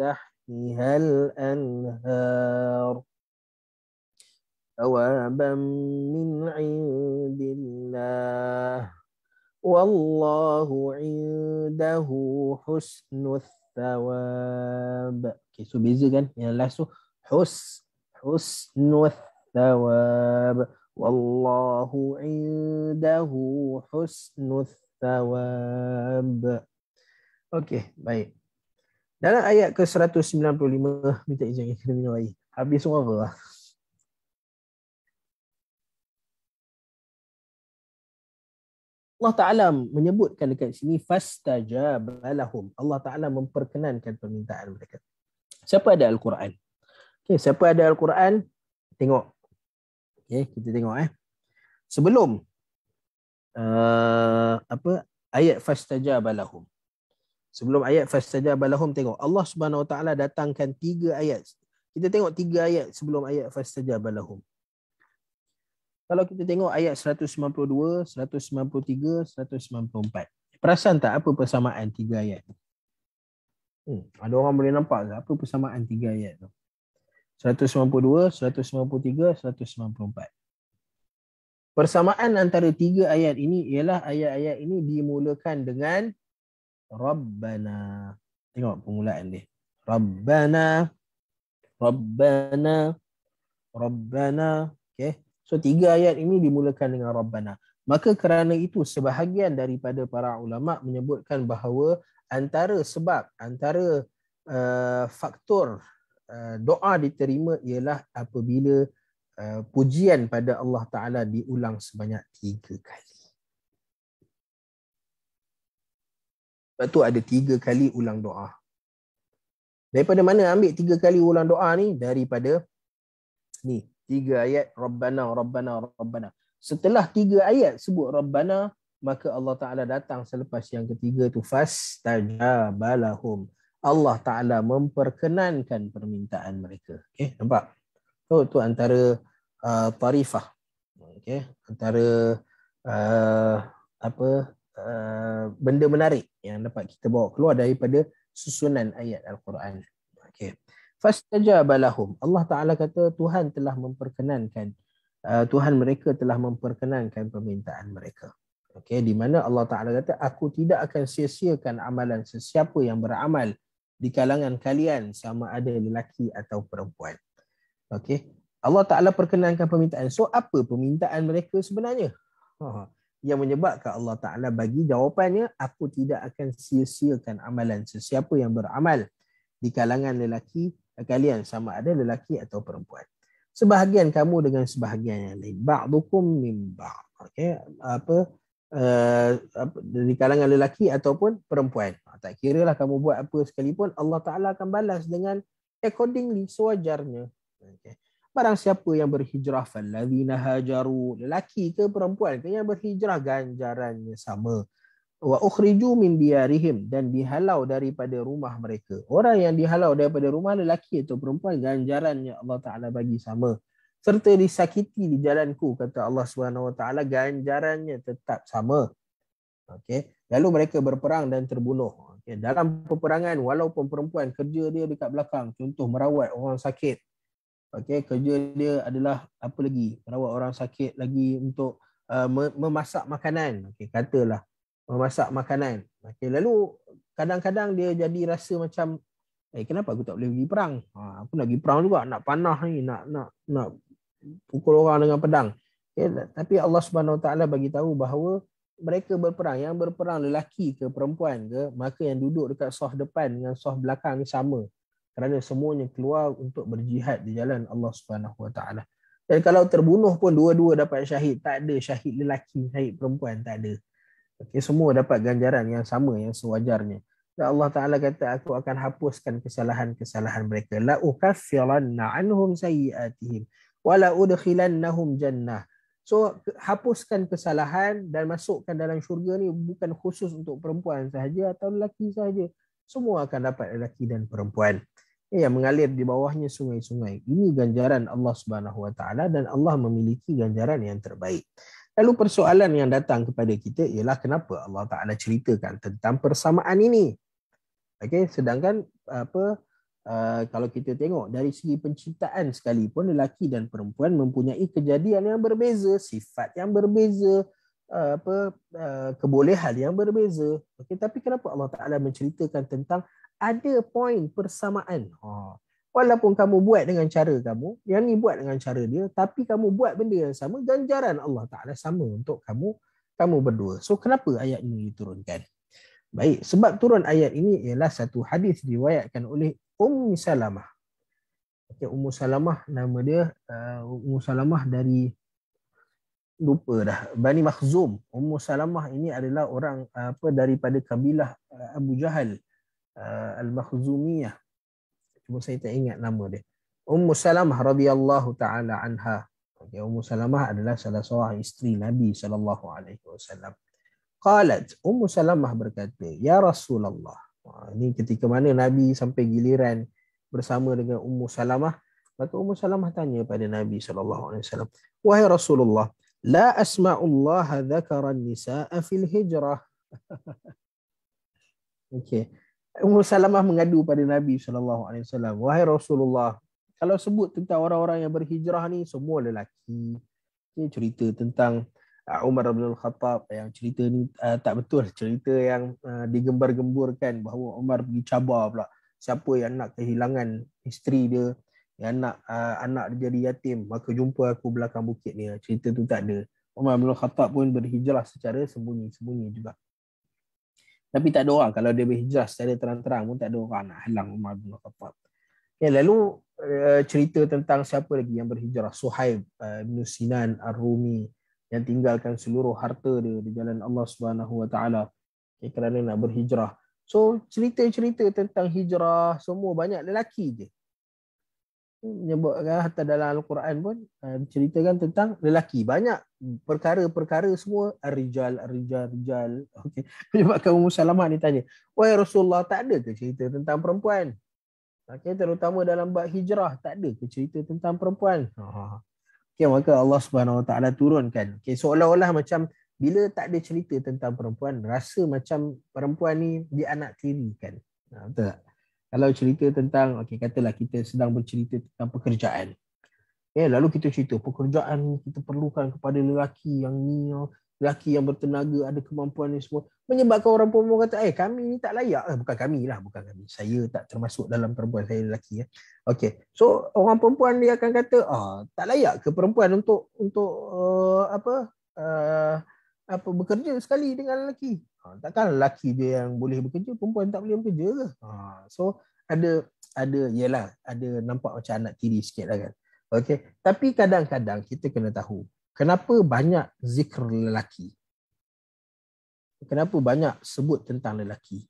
تحتها الأنهار ثوابا من عند الله والله عنده حسن الثواب. Okay, so beza kan? Yang last tu husnul thawab. Wallahu indahu husnul thawab. Okey, baik. Dalam ayat ke-195, minta izin kena minum air. Habis semua apa lah? Allah Ta'ala menyebutkan dekat sini fastajaba lahum. Allah Ta'ala memperkenankan permintaan mereka. Siapa ada Al-Quran? Okay, siapa ada Al-Quran? Tengok. Okay, kita tengok sebelum ayat fastajaba lahum. Sebelum ayat fastajaba lahum, tengok Allah Subhanahu Wa Ta'ala datangkan 3 ayat. Kita tengok 3 ayat sebelum ayat fastajaba lahum. Kalau kita tengok ayat 192, 193, 194. Perasan tak apa persamaan 3 ayat? Ada orang boleh nampak tak apa persamaan 3 ayat tu? 192, 193, 194. Persamaan antara 3 ayat ini ialah ayat-ayat ini dimulakan dengan Rabbana. Tengok permulaan dia. Rabbana, Rabbana, Rabbana. Okay. So 3 ayat ini dimulakan dengan Rabbana. Maka kerana itu sebahagian daripada para ulama menyebutkan bahawa antara faktor doa diterima ialah apabila pujian pada Allah Ta'ala diulang sebanyak 3 kali. Sebab tu ada 3 kali ulang doa. Daripada mana ambil 3 kali ulang doa ni? Daripada ni. 3 ayat Rabbana, Rabbana, Rabbana. Setelah 3 ayat sebut Rabbana, maka Allah Ta'ala datang selepas yang ketiga tu fastajaba lahum. Allah Ta'ala memperkenankan permintaan mereka. Okay, nampak? Tu antara tarifah. Okay, antara benda menarik yang dapat kita bawa keluar daripada susunan ayat Al-Quran. Okay. Fastajaba lahum. Allah Ta'ala kata Tuhan telah memperkenankan, Tuhan mereka telah memperkenankan permintaan mereka. Okay, di mana Allah Ta'ala kata, aku tidak akan sia-siakan amalan sesiapa yang beramal di kalangan kalian sama ada lelaki atau perempuan. Okey. Allah Ta'ala perkenankan permintaan. So apa permintaan mereka sebenarnya? Yang menyebabkan Allah Ta'ala bagi jawapannya, aku tidak akan sia-siakan amalan sesiapa yang beramal di kalangan lelaki kalian, sama ada lelaki atau perempuan. Sebahagian kamu dengan sebahagian yang lain. Ba'dukum min ba'd. Okey, dari kalangan lelaki ataupun perempuan. Tak kira lah kamu buat apa sekalipun, Allah Ta'ala akan balas dengan accordingly, sewajarnya. Okay. Barang siapa yang berhijrah, falladzina hajaru, lelaki ke perempuan ke yang berhijrah, ganjarannya sama. Wa ukhriju min diyarihim, dan dihalau daripada rumah mereka. Orang yang dihalau daripada rumah, lelaki atau perempuan, ganjarannya Allah Ta'ala bagi sama. Serta disakiti di jalanku, kata Allah SWT, ganjarannya tetap sama. Okay. Lalu mereka berperang dan terbunuh. Okay. Dalam peperangan, walaupun perempuan kerja dia dekat belakang, contoh merawat orang sakit. Okay. Kerja dia adalah apa lagi? Merawat orang sakit lagi untuk memasak makanan. Okay. Katalah memasak makanan. Okay. Lalu kadang-kadang dia jadi rasa macam, kenapa aku tak boleh pergi perang? Aku nak pergi perang juga, nak panah ni, nak pukul orang dengan pedang. Okay. Tapi Allah SWT bagi tahu bahawa mereka berperang, yang berperang lelaki ke perempuan ke, maka yang duduk dekat saf depan dengan saf belakang ni sama. Kerana semuanya keluar untuk berjihad di jalan Allah SWT. Dan kalau terbunuh pun dua-dua dapat syahid. Tak ada syahid lelaki, syahid perempuan, tak ada. Okay, semua dapat ganjaran yang sama, yang sewajarnya. Dan Allah Ta'ala kata, aku akan hapuskan kesalahan-kesalahan mereka. La ukaffiranna anhum sayyiatihim wa la udkhilannahum jannah. So, hapuskan kesalahan dan masukkan dalam syurga ni bukan khusus untuk perempuan sahaja atau lelaki sahaja. Semua akan dapat lelaki dan perempuan. Yang mengalir di bawahnya sungai-sungai. Ini ganjaran Allah SWT, dan Allah memiliki ganjaran yang terbaik. Lalu persoalan yang datang kepada kita ialah kenapa Allah Ta'ala ceritakan tentang persamaan ini. Okay, sedangkan kalau kita tengok dari segi penciptaan sekalipun, lelaki dan perempuan mempunyai kejadian yang berbeza, sifat yang berbeza, kebolehan yang berbeza. Okay, tapi kenapa Allah Ta'ala menceritakan tentang ada poin persamaan? Walaupun kamu buat dengan cara kamu, yang ni buat dengan cara dia, tapi kamu buat benda yang sama, ganjaran Allah Ta'ala sama untuk kamu berdua. So kenapa ayat ini diturunkan? Baik, sebab turun ayat ini ialah satu hadis diriwayatkan oleh Ummu Salamah. Okay, Ummu Salamah nama dia, Ummu Salamah dari, lupa dah, Bani Makhzum. Ummu Salamah ini adalah orang daripada kabilah Abu Jahal, Al-Makhzumiyah. Cuma saya tak ingat nama dia. Ummu Salamah radhiyallahu taala anha. Okay, Ummu Salamah adalah salah seorang isteri Nabi SAW. Qalat, Ummu Salamah berkata, ya Rasulullah. Ini ketika mana Nabi sampai giliran bersama dengan Ummu Salamah, maka Ummu Salamah tanya pada Nabi SAW, wahai Rasulullah, la asma'ullaha dzakara an-nisaa fil hijrah. Okey. Ummu Salamah mengadu pada Nabi SAW, wahai Rasulullah, kalau sebut tentang orang-orang yang berhijrah ni semua lelaki. Ini cerita tentang Umar bin Khattab, yang cerita ni tak betul, cerita yang digembar-gemburkan bahawa Umar pergi cabar pula siapa yang nak kehilangan isteri dia, yang nak anak dia jadi yatim, maka jumpa aku belakang bukit ni. Cerita tu tak ada. Umar bin Khattab pun berhijrah secara sembunyi-sembunyi juga. Tapi tak ada orang, kalau dia berhijrah secara terang-terang pun tak ada orang nak halang Umar bin Khattab. Okay, lalu cerita tentang siapa lagi yang berhijrah, Suhaib bin Sinan Ar-Rumi, yang tinggalkan seluruh harta dia di jalan Allah SWT, kerana nak berhijrah. So cerita-cerita tentang hijrah semua banyak lelaki je. Menyebutkan hatta dalam Al-Quran pun ceritakan tentang lelaki. Banyak perkara-perkara semua ar-rijal. Okey. Menyebabkan Ummu Salamah ni tanya, wahai Rasulullah, tak ada ke cerita tentang perempuan? Okey, terutama dalam bab hijrah, tak ada ke cerita tentang perempuan? Okay, maka Allah SWT turunkan. Okay, seolah-olah macam bila tak ada cerita tentang perempuan, rasa macam perempuan ni dianaktirikan. Betul tak? Kalau cerita tentang, katalah kita sedang bercerita tentang pekerjaan. Okay, lalu kita cerita pekerjaan kita perlukan kepada lelaki yang ni, lelaki yang bertenaga, ada kemampuan ni semua, menyebabkan orang perempuan kata, kami ni tak layak. Bukan kami. Saya tak termasuk dalam perempuan, saya lelaki. Okey. So orang perempuan dia akan kata, tak layak ke perempuan untuk bekerja sekali dengan lelaki. Takkan lelaki dia yang boleh bekerja, perempuan tak boleh bekerja ke? So ada nampak macam anak tiri sikit lah kan. Okey. Tapi kadang-kadang kita kena tahu kenapa banyak zikr lelaki. Kenapa banyak sebut tentang lelaki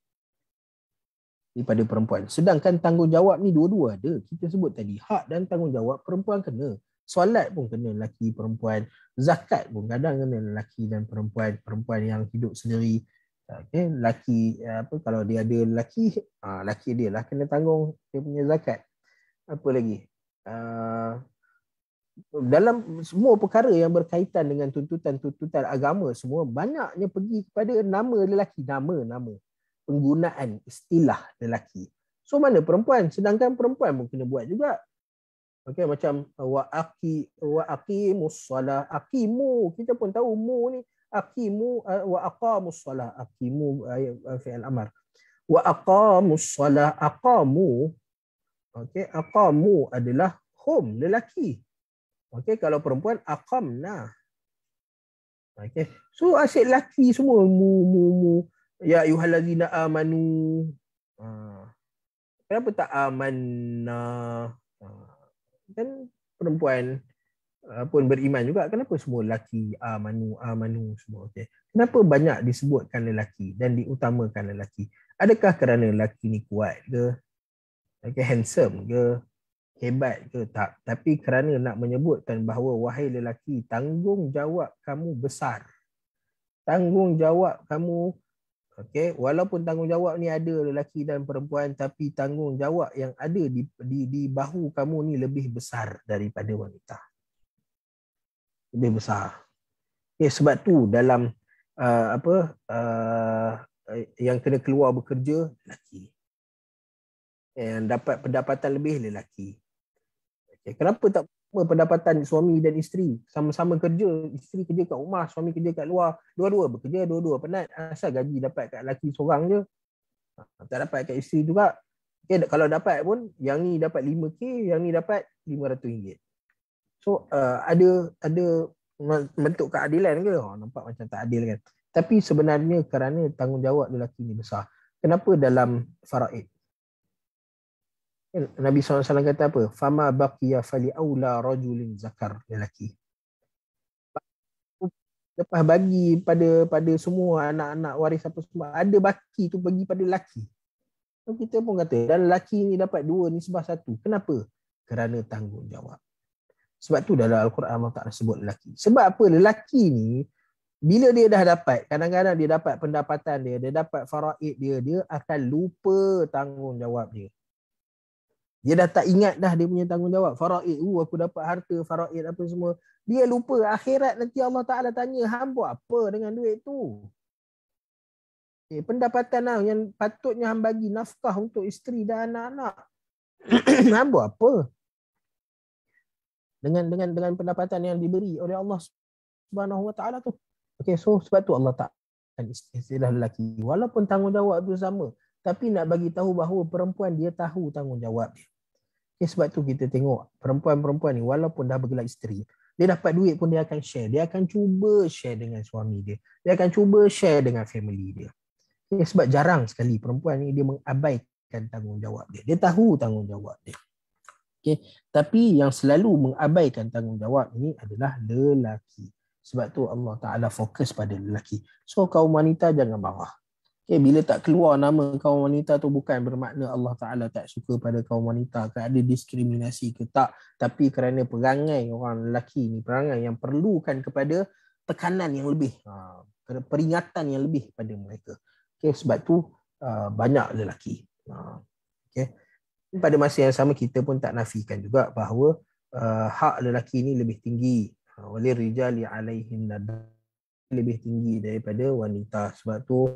daripada perempuan. Sedangkan tanggungjawab ni dua-dua ada. Kita sebut tadi hak dan tanggungjawab perempuan kena. Solat pun kena lelaki perempuan. Zakat pun kadang kena lelaki dan perempuan. Perempuan yang hidup sendiri. Okay. Lelaki kalau dia ada lelaki dia lah kena tanggung dia punya zakat. Apa lagi? Dalam semua perkara yang berkaitan dengan tuntutan agama semua banyaknya pergi kepada nama lelaki, nama penggunaan istilah lelaki. So mana perempuan? Sedangkan perempuan pun kena buat juga. Okey, macam wa aqimus solah, aqimu, kita pun tahu mu ni aqimu wa aqamus solah, aqimu fi'il amr. Wa aqamus solah, aqamu. Okey, aqamu adalah hum, lelaki. Okey, kalau perempuan aqamna. Okey. So asyik lelaki semua mu. Ya ayyuhallazina amanu. Kenapa tak amanna? Kan perempuan pun beriman juga. Kenapa semua lelaki amanu semua? Okey. Kenapa banyak disebutkan lelaki dan diutamakan lelaki? Adakah kerana lelaki ni kuat ke? Okay, handsome ke? Hebat ke? Tak. Tapi kerana nak menyebutkan bahawa wahai lelaki, tanggungjawab kamu besar. Tanggungjawab kamu, walaupun tanggungjawab ni ada lelaki dan perempuan, tapi tanggungjawab yang ada di bahu kamu ni lebih besar daripada wanita. Lebih besar. Sebab tu dalam yang kena keluar bekerja, lelaki. Yang dapat pendapatan lebih, lelaki. Kenapa tak pendapatan suami dan isteri sama-sama kerja, isteri kerja kat rumah, suami kerja kat luar, dua-dua bekerja, dua-dua penat, asal gaji dapat kat lelaki seorang je, tak dapat kat isteri juga. Kalau dapat pun yang ni dapat 5k, yang ni dapat RM500. So ada bentuk keadilan ke? Nampak macam tak adil kan. Tapi sebenarnya kerana tanggungjawab lelaki ni besar. Kenapa dalam faraid Nabi SAW kata apa? Fama baqiya fali aula rajulin zakar, lelaki. Lepas bagi pada semua anak-anak waris apa semua, ada baki tu bagi pada lelaki. So, kita pun kata dan lelaki ni dapat 2 nisbah 1. Kenapa? Kerana tanggungjawab. Sebab tu dalam Al-Quran Allah Ta'ala sebut lelaki. Sebab apa? Lelaki ni bila dia dah dapat, kadang-kadang dia dapat pendapatan dia dapat faraid dia akan lupa tanggungjawab dia. Dia dah tak ingat dah dia punya tanggungjawab. Faraid, aku dapat harta, faraid apa semua. Dia lupa akhirat nanti Allah Ta'ala tanya, hang buat apa dengan duit tu? Pendapatan lah yang patutnya hang bagi nafkah untuk isteri dan anak-anak. Hang buat apa? Dengan pendapatan yang diberi oleh Allah Subhanahu Wa Ta'ala tu. So sebab tu Allah Ta'ala istilah lelaki. Walaupun tanggungjawab tu sama, tapi nak bagi tahu bahawa perempuan dia tahu tanggungjawab dia. Sebab tu kita tengok perempuan-perempuan ni walaupun dah bergelar isteri, dia dapat duit pun dia akan share. Dia akan cuba share dengan suami dia. Dia akan cuba share dengan family dia. Sebab jarang sekali perempuan ni dia mengabaikan tanggungjawab dia. Dia tahu tanggungjawab dia. Tapi yang selalu mengabaikan tanggungjawab ini adalah lelaki. Sebab tu Allah Ta'ala fokus pada lelaki. So kaum wanita jangan marah. Bila tak keluar nama kaum wanita tu bukan bermakna Allah Ta'ala tak suka pada kaum wanita ke, ada diskriminasi ke, tak. Tapi kerana perangai orang lelaki ni, perangai yang perlukan kepada tekanan yang lebih, peringatan yang lebih pada mereka. Sebab tu banyak lelaki. Pada masa yang sama kita pun tak nafikan juga bahawa hak lelaki ni lebih tinggi. Walir rijali alaihinna, lebih tinggi daripada wanita. Sebab tu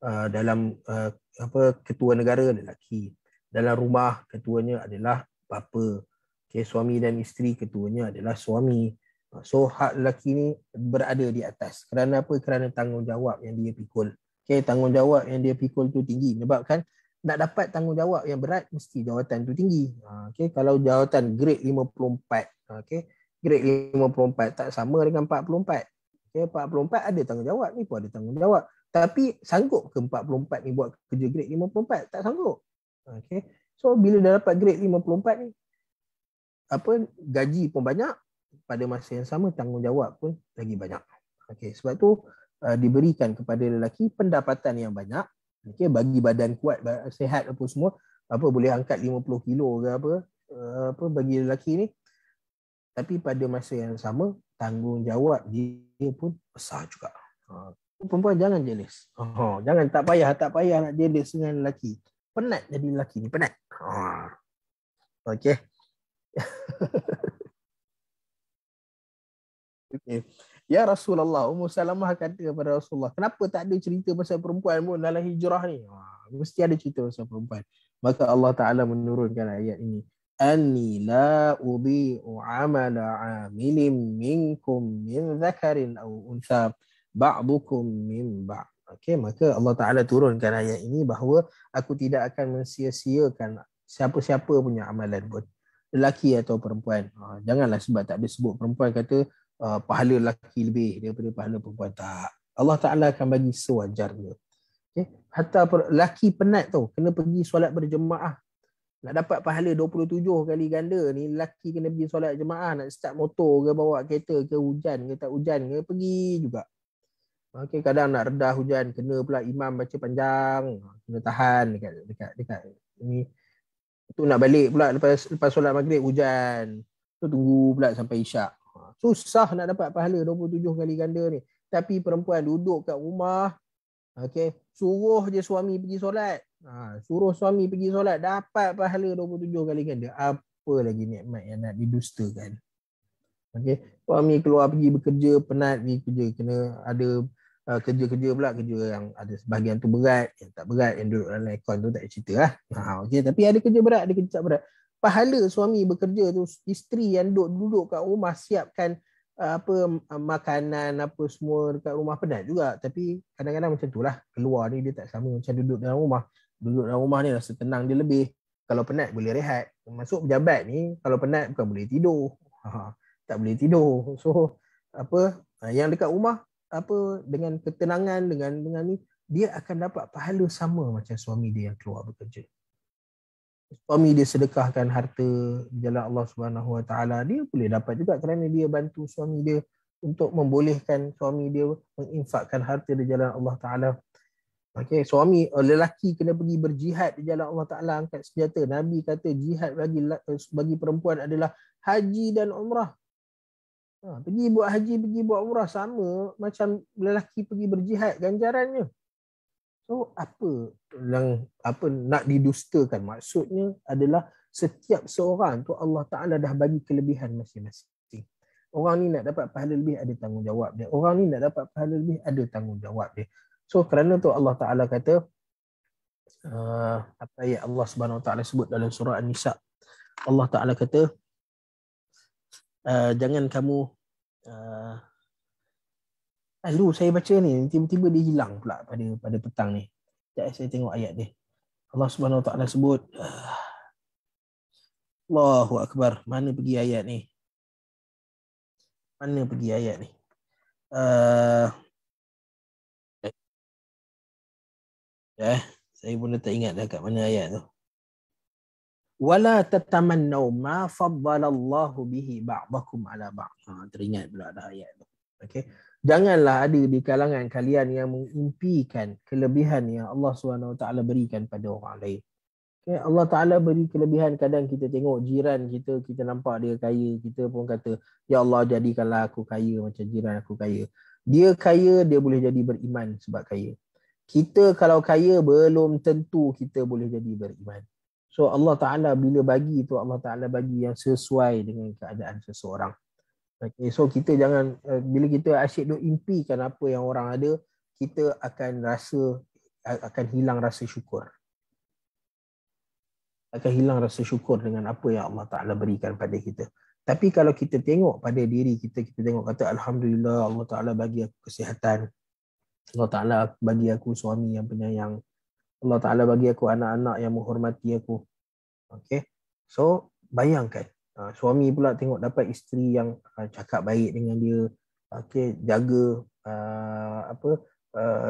dalam ketua negara lelaki, dalam rumah ketuanya adalah bapa, suami dan isteri ketuanya adalah suami, So hak lelaki ni berada di atas. Kerana apa? Kerana tanggungjawab yang dia pikul. Okay, tanggungjawab yang dia pikul tu tinggi. Sebabkan nak dapat tanggungjawab yang berat, mesti jawatan tu tinggi. Okay, kalau jawatan grade 54, okay, grade 54 tak sama dengan 44. Okay, 44 ada tanggungjawab, ni pun ada tanggungjawab. Tapi sanggup ke 44 ni buat kerja grade 54? Tak sanggup. Okay, so bila dah dapat grade 54 ni, gaji pun banyak, pada masa yang sama tanggungjawab pun lagi banyak. Okay, sebab tu diberikan kepada lelaki pendapatan yang banyak, okay, bagi badan kuat, sihat apa semua, boleh angkat 50 kilo ke apa bagi lelaki ni. Tapi pada masa yang sama tanggungjawab dia pun besar juga. Perempuan jangan jealous. Jangan, tak payah nak jealous dengan lelaki. Penat jadi lelaki ni, penat. Okey. Okay. Ya Rasulullah, Ummu Salamah kata kepada Rasulullah, kenapa tak ada cerita pasal perempuan pun dalam hijrah ni? Mesti ada cerita pasal perempuan. Maka Allah Ta'ala menurunkan ayat ini. Anni la udhi'u amala amilin minkum min zakarin aw untha ba'dukum min ba'd. Okay, maka Allah Ta'ala turunkan ayat ini bahawa aku tidak akan mensia-siakan siapa-siapa punya amalan pun, lelaki atau perempuan. Janganlah sebab tak ada sebut perempuan kata pahala lelaki lebih daripada pahala perempuan. Tak. Allah Ta'ala akan bagi sewajarnya. Okay? Hatta lelaki penat tu, kena pergi solat berjemaah. Nak dapat pahala 27 kali ganda ni, lelaki kena pergi solat jemaah. Nak start motor ke, bawa kereta ke, hujan ke tak hujan ke, pergi juga. Okay, kadang nak redah hujan, kena pula imam baca panjang, kena tahan dekat ni. Tu nak balik pula lepas solat maghrib hujan. Tu tunggu pula sampai isyak. Susah nak dapat pahala 27 kali ganda ni. Tapi perempuan duduk kat rumah, okay, suruh je suami pergi solat. Suruh suami pergi solat, dapat pahala 27 kali ganda. Apa lagi nikmat yang nak didustakan? Okay, suami keluar pergi bekerja, penat pergi kerja, kena ada kerja-kerja pula, kerja yang ada sebahagian tu berat, yang tak berat, yang duduk dalam aircon tu tak cerita lah. Okay, tapi ada kerja berat, ada kerja tak berat. Pahala suami bekerja tu, isteri yang duduk kat rumah siapkan makanan apa semua dekat rumah, penat juga. Tapi kadang-kadang macam itulah, keluar ni dia tak sama macam duduk dalam rumah. Duduk dalam rumah ni rasa tenang dia lebih. Kalau penat boleh rehat. Masuk pejabat ni kalau penat bukan boleh tidur. Tak boleh tidur. So yang dekat rumah dengan ketenangan, dengan ni, dia akan dapat pahala sama macam suami dia yang keluar bekerja. Suami dia sedekahkan harta di jalan Allah Subhanahu Wa Taala, dia boleh dapat juga kerana dia bantu suami dia untuk membolehkan suami dia menginfakkan harta di jalan Allah Taala. Okey, suami lelaki kena pergi berjihad di jalan Allah Taala, angkat senjata. Nabi kata jihad bagi perempuan adalah haji dan umrah. Pergi buat haji, pergi buat umrah sama macam lelaki pergi berjihad, ganjarannya. So apa nak didustakan? Maksudnya adalah setiap seorang tu Allah Ta'ala dah bagi kelebihan masing-masing. Orang ni nak dapat pahala lebih, ada tanggungjawab dia. Orang ni nak dapat pahala lebih, ada tanggungjawab dia. So kerana tu Allah Ta'ala kata, apa ayat Allah Subhanahu Wa Ta'ala sebut dalam surah An-Nisa. Allah Ta'ala kata, jangan kamu lalu saya baca ni, tiba-tiba dia hilang pula pada petang ni. Sekejap saya tengok ayat dia. Allah Subhanahu Wa Ta'ala sebut, Allahu Akbar. Mana pergi ayat ni? Mana pergi ayat ni? Saya pun dah tak ingat dah kat mana ayat tu. Wala tatamannau ma faddalallahu bihi ba'dakum ala ba'd. Teringat pula dah ayat tu. Okey. Janganlah ada di kalangan kalian yang mengimpikan kelebihan yang Allah SWT berikan pada orang lain. Okay, Allah Ta'ala beri kelebihan, kadang kita tengok jiran kita, kita nampak dia kaya, kita pun kata, Ya Allah jadikanlah aku kaya macam jiran aku kaya. Dia kaya, dia boleh jadi beriman sebab kaya. Kita kalau kaya, belum tentu kita boleh jadi beriman. So Allah Ta'ala bila bagi tu, Allah Ta'ala bagi yang sesuai dengan keadaan seseorang. Okay, so kita jangan, bila kita asyik duk impikan apa yang orang ada, kita akan hilang rasa syukur. Akan hilang rasa syukur dengan apa yang Allah Ta'ala berikan pada kita. Tapi kalau kita tengok pada diri kita, kita tengok kata alhamdulillah Allah Taala bagi aku kesihatan. Allah Taala bagi aku suami yang penyayang. Allah Taala bagi aku anak-anak yang menghormati aku. Okey. So, bayangkan suami pula tengok dapat isteri yang cakap baik dengan dia. Okey, jaga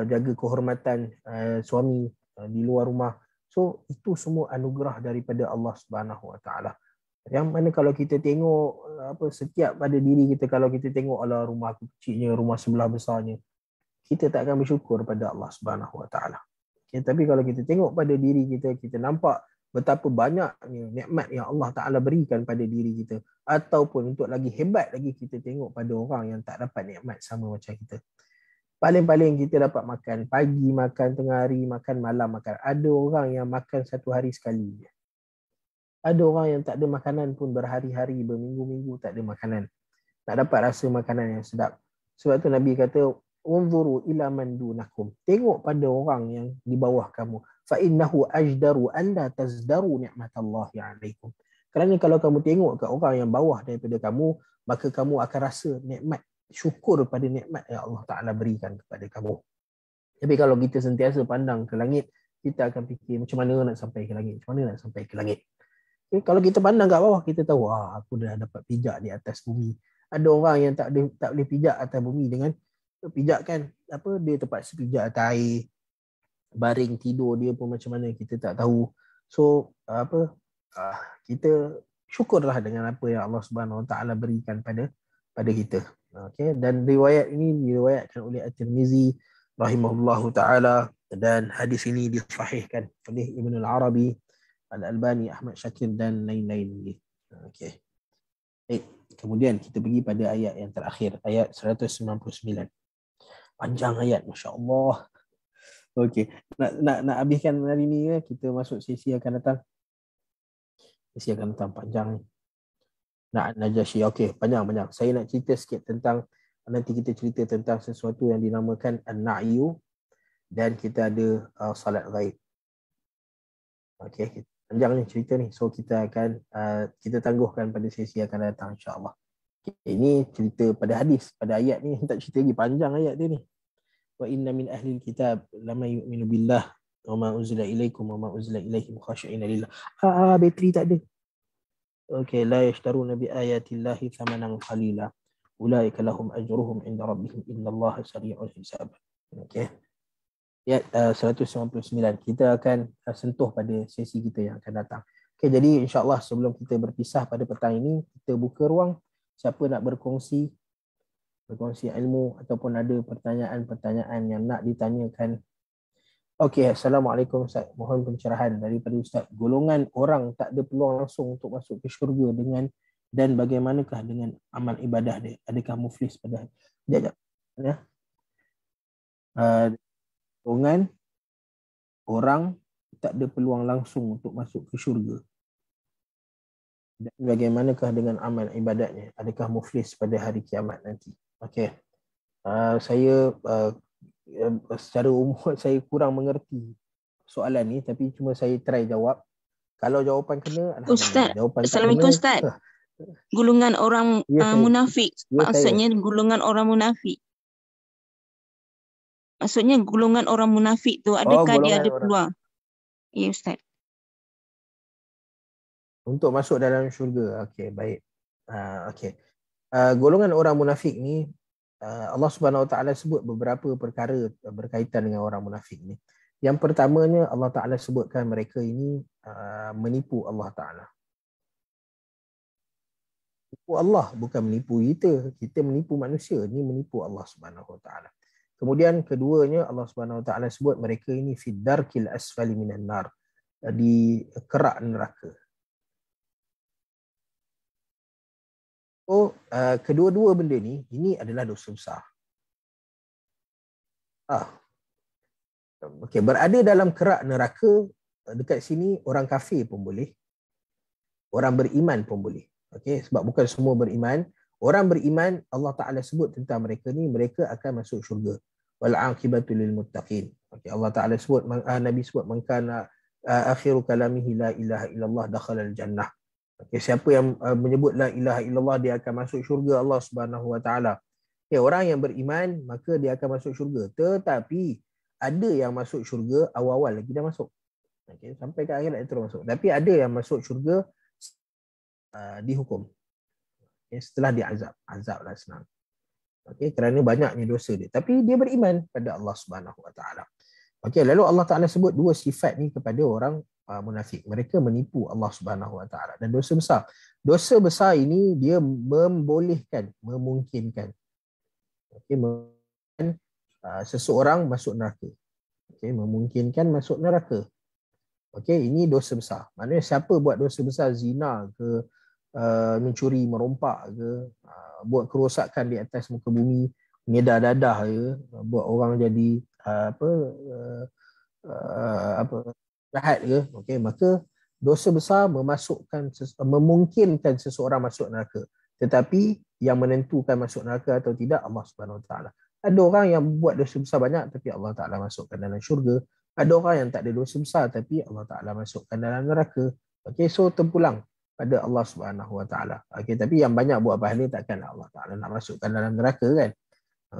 jaga kehormatan suami di luar rumah. So, itu semua anugerah daripada Allah Subhanahu Wa Taala. Yang mana kalau kita tengok setiap pada diri kita, kalau kita tengok ala rumah aku kecilnya, rumah sebelah besarnya, kita tak akan bersyukur pada Allah Subhanahu Wa Taala. Okay, tapi kalau kita tengok pada diri kita, kita nampak betapa banyaknya nikmat yang Allah Taala berikan pada diri kita, ataupun untuk lagi hebat lagi kita tengok pada orang yang tak dapat nikmat sama macam kita. Paling-paling kita dapat makan pagi, makan tengah hari, makan malam, makan. Ada orang yang makan satu hari sekali. Ada orang yang tak ada makanan pun berhari-hari, berminggu-minggu tak ada makanan. Tak dapat rasa makanan yang sedap. Sebab tu Nabi kata, unzuru ila man dunakum. Tengok pada orang yang di bawah kamu. Fa innahu ajdaru an la tazdaru ni'matallahi 'alaikum. Kerana kalau kamu tengok ke orang yang bawah daripada kamu, maka kamu akan rasa nikmat, syukur pada nikmat yang Allah Taala berikan kepada kamu. Tapi kalau kita sentiasa pandang ke langit, kita akan fikir macam mana nak sampai ke langit, macam mana nak sampai ke langit. Okay, kalau kita pandang kat bawah, kita tahu aku dah dapat pijak di atas bumi. Ada orang yang tak boleh pijak atas bumi dengan pijak kan dia terpaksa pijak atas air, baring tidur dia pun macam mana kita tak tahu. So kita syukurlah dengan apa yang Allah Subhanahu Wa Taala berikan pada kita. Okay, dan riwayat ini diriwayatkan oleh At-Tirmizi rahimahullahu taala, dan hadis ini disahihkan oleh Ibn Al-Arabi, Al-Albani, Ahmad Syakir dan lain-lain. Okey. Baik, kemudian kita pergi pada ayat yang terakhir, ayat 199. Panjang ayat, masya-Allah. Okey, nak habiskan hari ni ya, kita masuk sesi akan datang. Sesi akan datang panjang ni. Najasyi. Okey, panjang. Saya nak cerita sikit tentang, nanti kita cerita tentang sesuatu yang dinamakan an-na'yu, dan kita ada salat ghaib. Okey, panjang ni cerita ni. So kita akan kita tangguhkan pada sesi akan datang insya-Allah. Okay, ini cerita pada hadis, pada ayat ni tak cerita lagi, panjang ayat dia ni. Wa inna min ahli alkitab lama yu'minu billah wa ma unzila ilaikum wa ma unzila ilaihim khashi'ina lillah. Bateri tak ada. Okey, la yashtaruna bi ayatillahi thamanan qalila. Ulaika lahum ajruhum inda rabbihim innallaha sari'ul hisab. Okey. Ayat 199 kita akan sentuh pada sesi kita yang akan datang. Okey, jadi insya-Allah sebelum kita berpisah pada petang ini, kita buka ruang siapa nak berkongsi ilmu ataupun ada pertanyaan-pertanyaan yang nak ditanyakan. Okey, Assalamualaikum Ustaz. Mohon pencerahan daripada Ustaz. Golongan orang tak ada peluang langsung untuk masuk ke syurga dan bagaimanakah dengan amal ibadah dia? Adakah muflis pada ya. Golongan orang tak ada peluang langsung untuk masuk ke syurga, dan bagaimanakah dengan amal ibadatnya? Adakah muflis pada hari kiamat nanti? Okey. Saya secara umum saya kurang mengerti soalan ni, tapi cuma saya try jawab. Kalau jawapan kena, Ustaz, Assalamualaikum Ustaz. Golongan orang munafik. Maksudnya golongan orang munafik. Maksudnya golongan orang munafik tu, adakah dia ada peluang? Ya Ustaz. Untuk masuk dalam syurga. Okey, baik. Okey. Golongan orang munafik ni, Allah Subhanahu Wa Taala sebut beberapa perkara berkaitan dengan orang munafik ni. Yang pertamanya, Allah Taala sebutkan mereka ini menipu Allah Taala. Menipu Allah, bukan menipu kita. Kita menipu manusia, ni menipu Allah Subhanahu Wa Taala. Kemudian keduanya, Allah Subhanahu Wa Taala sebut mereka ini fi darkil asfali minan nar, di kerak neraka. So, kedua-dua benda ni, ini adalah dosa besar. Okey, berada dalam kerak neraka, dekat sini orang kafir pun boleh, orang beriman pun boleh. Okey, sebab bukan semua beriman. Orang beriman, Allah Taala sebut tentang mereka ni, mereka akan masuk syurga. Wal aqibatu lil muttaqin. Okey, Allah Taala sebut, Nabi sebut, man kana akhiru kalamihi la ilaha illallah dakhala al jannah. Okay, siapa yang menyebut la ilaha illallah, dia akan masuk syurga Allah Subhanahu wa taala. Okay, orang yang beriman maka dia akan masuk syurga. Tetapi ada yang masuk syurga awal-awal lagi dah masuk. Okay, sampai ke akhirat itu masuk. Tapi ada yang masuk syurga dihukum. Okay, setelah diazab. Azablah senang. Okay, kerana banyaknya dosa dia. Tapi dia beriman pada Allah Subhanahu wa taala. Okay, lalu Allah Taala sebut dua sifat ni kepada orang munafik. Mereka menipu Allah Subhanahu wa taala, dan dosa besar. Dosa besar ini dia membolehkan, memungkinkan, okay, seseorang masuk neraka. Okay, memungkinkan masuk neraka. Okay, ini dosa besar. Maknanya siapa buat dosa besar, zina ke, mencuri, merompak ke, buat kerosakan di atas muka bumi, ngedar dadah ke, buat orang jadi jahat ke, okay, maka dosa besar memungkinkan seseorang masuk neraka. Tetapi yang menentukan masuk neraka atau tidak Allah Subhanahu Wa Taala. Ada orang yang buat dosa besar banyak tapi Allah Taala masukkan dalam syurga. Ada orang yang tak ada dosa besar tapi Allah Taala masukkan dalam neraka. Okay, so terpulang pada Allah Subhanahu Wa Taala. Okay, tapi yang banyak buat pahala takkan Allah Taala nak masukkan dalam neraka kan.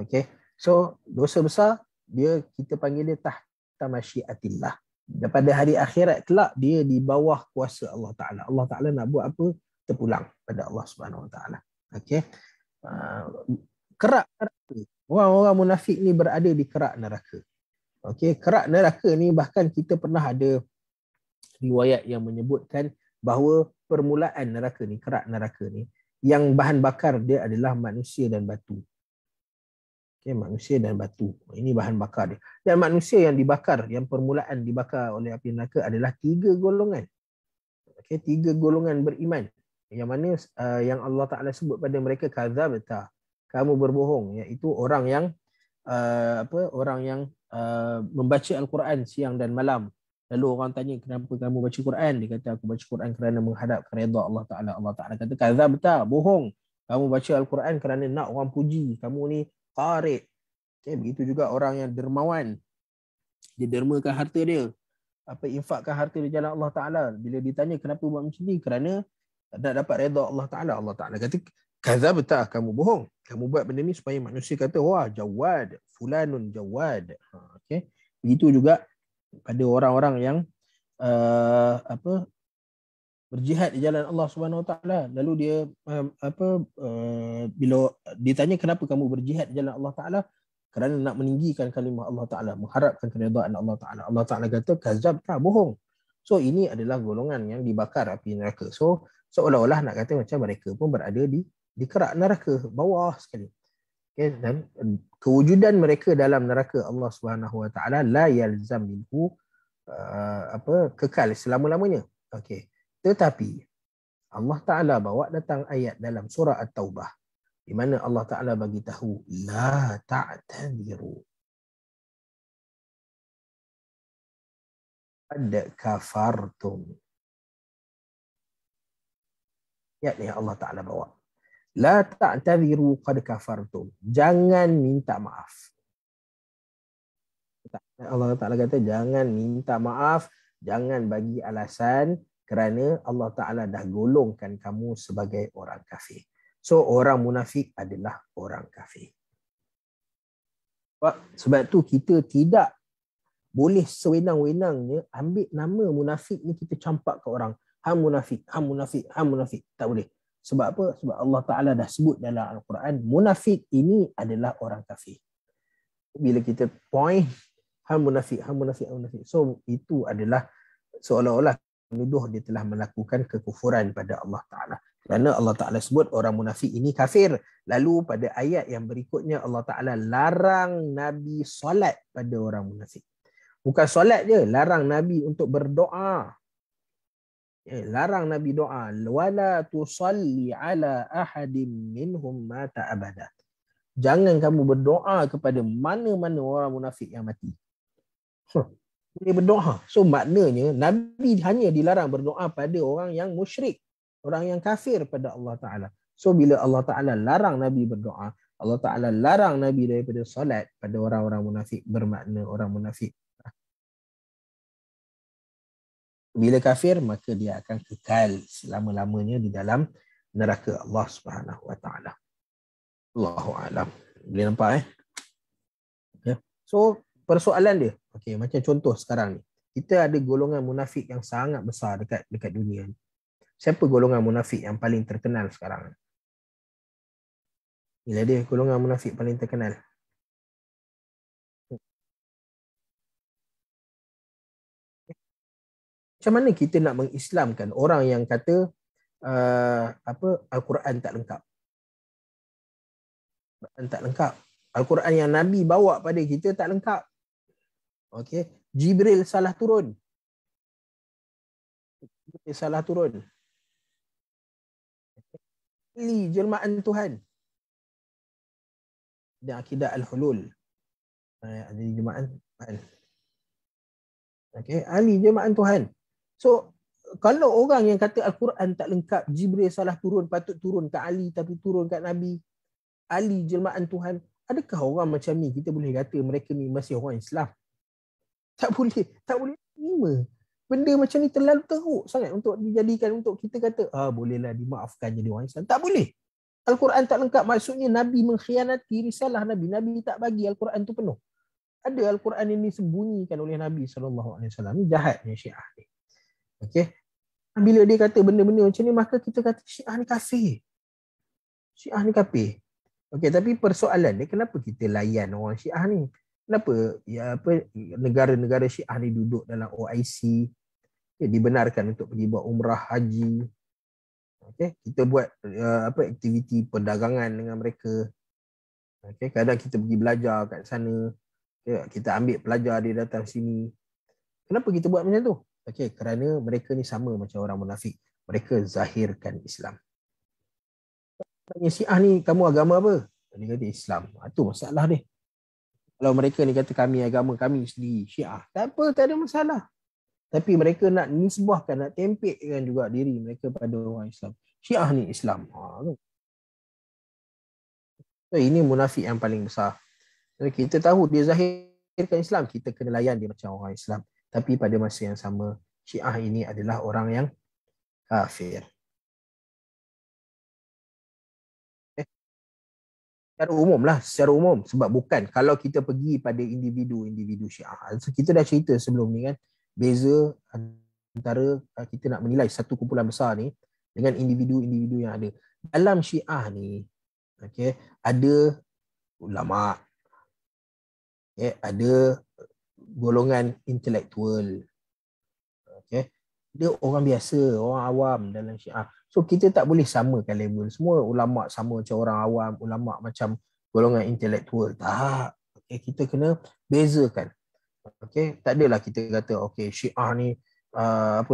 Okay, so dosa besar dia kita panggil dia tahta masyiatillah. Dan pada hari akhirat kelak dia di bawah kuasa Allah Taala. Allah Taala nak buat apa, terpulang pada Allah Subhanahu Wa Taala. Okey. Kerak neraka. Orang-orang munafik ni berada di kerak neraka. Okey, kerak neraka ni bahkan kita pernah ada riwayat yang menyebutkan bahawa permulaan neraka ni, kerak neraka ni, yang bahan bakar dia adalah manusia dan batu. Okay, manusia dan batu. Ini bahan bakar dia. Dan manusia yang dibakar, yang permulaan dibakar oleh api neraka adalah 3 golongan. Okay, 3 golongan beriman. Yang mana yang Allah Ta'ala sebut pada mereka, kadzabta, kamu berbohong, iaitu orang yang membaca Al-Quran siang dan malam. Lalu orang tanya, kenapa kamu baca Quran? Dia kata, aku baca Quran kerana menghadap redha Allah Ta'ala. Allah Ta'ala kata, kadzabta, bohong. Kamu baca Al-Quran kerana nak orang puji. Kamu ni qari'. Okay, begitu juga orang yang dermawan. Dia dermakan harta dia. Infakkan harta di jalan Allah Ta'ala. Bila ditanya kenapa buat macam ni? Kerana nak dapat redha Allah Ta'ala. Allah Ta'ala kata, kadzabta, kamu bohong. Kamu buat benda ni supaya manusia kata, wah jawad, fulanun jawad. Okay. Begitu juga pada orang-orang yang berjihad di jalan Allah Subhanahu Wa Taala. Lalu dia bila ditanya kenapa kamu berjihad di jalan Allah Taala, kerana nak meninggikan kalimah Allah Taala, mengharapkan keridaan Allah Taala. Allah Taala kata kadzabta, bohong. So ini adalah golongan yang dibakar api neraka. So seolah-olah nak kata macam mereka pun berada di kerak neraka, bawah sekali. Okay, dan kewujudan mereka dalam neraka Allah Subhanahu Wa Taala la yalzam minhu kekal selama-lamanya. Okey. Tetapi Allah Ta'ala bawa datang ayat dalam surah At-Taubah di mana Allah Ta'ala bagi tahu la ta'tadiru qad kafartum. Ayat ni Allah Ta'ala bawa. La ta'tadiru qad kafartum. Jangan minta maaf. Allah Ta'ala kata jangan minta maaf, jangan bagi alasan, kerana Allah Ta'ala dah golongkan kamu sebagai orang kafir. So orang munafik adalah orang kafir. Sebab tu kita tidak boleh sewenang-wenangnya ambil nama munafik ni kita campak ke orang. Hang munafik, hang munafik, hang munafik. Tak boleh. Sebab apa? Sebab Allah Ta'ala dah sebut dalam Al-Quran, munafik ini adalah orang kafir. Bila kita point, hang munafik, hang munafik, hang munafik. So itu adalah seolah-olah menuduh dia telah melakukan kekufuran pada Allah Ta'ala. Kerana Allah Ta'ala sebut orang munafik ini kafir. Lalu pada ayat yang berikutnya Allah Ta'ala larang Nabi solat pada orang munafik. Bukan solat je, larang Nabi untuk berdoa. Larang Nabi doa. Wala tusalli ala ahadim minhum mata abada. Jangan kamu berdoa kepada mana-mana orang munafik yang mati. Dia berdoa. So maknanya Nabi hanya dilarang berdoa pada orang yang musyrik, orang yang kafir pada Allah Ta'ala. So bila Allah Ta'ala larang Nabi berdoa, Allah Ta'ala larang Nabi daripada solat pada orang-orang munafik, bermakna orang munafik Bila kafir, maka dia akan kekal selama-lamanya di dalam neraka Allah Subhanahu Wa Taala. Allahu a'lam. Boleh nampak ya? So persoalan dia, okey, macam contoh sekarang ni. Kita ada golongan munafik yang sangat besar dekat dunia ni. Siapa golongan munafik yang paling terkenal sekarang? Bila dia golongan munafik paling terkenal. Macam mana kita nak mengislamkan orang yang kata Al-Quran tak lengkap? Al-Quran tak lengkap. Al-Quran yang Nabi bawa pada kita tak lengkap. Okey, Jibril salah turun. Ali jelmaan Tuhan. Dan akidah al-hulul. Ada jelmaan Tuhan. Okey, Ali jelmaan Tuhan. So kalau orang yang kata Al-Quran tak lengkap, Jibril salah turun, patut turun kat Ali tapi turun kat Nabi, Ali jelmaan Tuhan, adakah orang macam ni kita boleh kata mereka ni masih orang Islam? Tak boleh terima. Benda macam ni terlalu teruk sangat untuk dijadikan untuk kita kata bolehlah dimaafkan jadi orang Islam. Tak boleh. Al-Quran tak lengkap maksudnya Nabi mengkhianati risalah Nabi. Nabi tak bagi Al-Quran tu penuh. Ada Al-Quran ini disembunyikan oleh Nabi SAW. Ini jahatnya Syiah ni. Okey. Bila dia kata benda-benda macam ni, maka kita kata Syiah ni kafir. Syiah ni kafir. Okey, tapi persoalan dia, kenapa kita layan orang Syiah ni? Kenapa negara-negara Syiah ni duduk dalam OIC, dibenarkan untuk pergi buat umrah, haji. Okey, kita buat aktiviti perdagangan dengan mereka. Okey, kadang kita pergi belajar kat sana. Okay, kita ambil pelajar dia datang sini. Kenapa kita buat macam tu? Okey, kerana mereka ni sama macam orang munafik. Mereka zahirkan Islam. Tanya Syiah ni, kamu agama apa? Dia kata Islam. Itu masalah dia. Kalau mereka ni kata kami agama kami sendiri, Syiah, tak apa, tak ada masalah. Tapi mereka nak nisbahkan, nak tempekkan juga diri mereka pada orang Islam. Syiah ni Islam. So, ini munafik yang paling besar. Jadi, kita tahu dia zahirkan Islam, kita kena layan dia macam orang Islam. Tapi pada masa yang sama, Syiah ini adalah orang yang kafir. Secara umum. Sebab bukan, kalau kita pergi pada individu-individu Syiah. So, kita dah cerita sebelum ni kan, beza antara kita nak menilai satu kumpulan besar ni dengan individu-individu yang ada. Dalam Syiah ni, okay, ada ulama', okay, ada golongan intelektual, okay, dia orang biasa, orang awam dalam Syiah. So kita tak boleh samakan level. Semua ulama' sama macam orang awam, ulama' macam golongan intelektual. Tak. Okay, kita kena bezakan. Okay, tak adalah kita kata okay, Syiah ni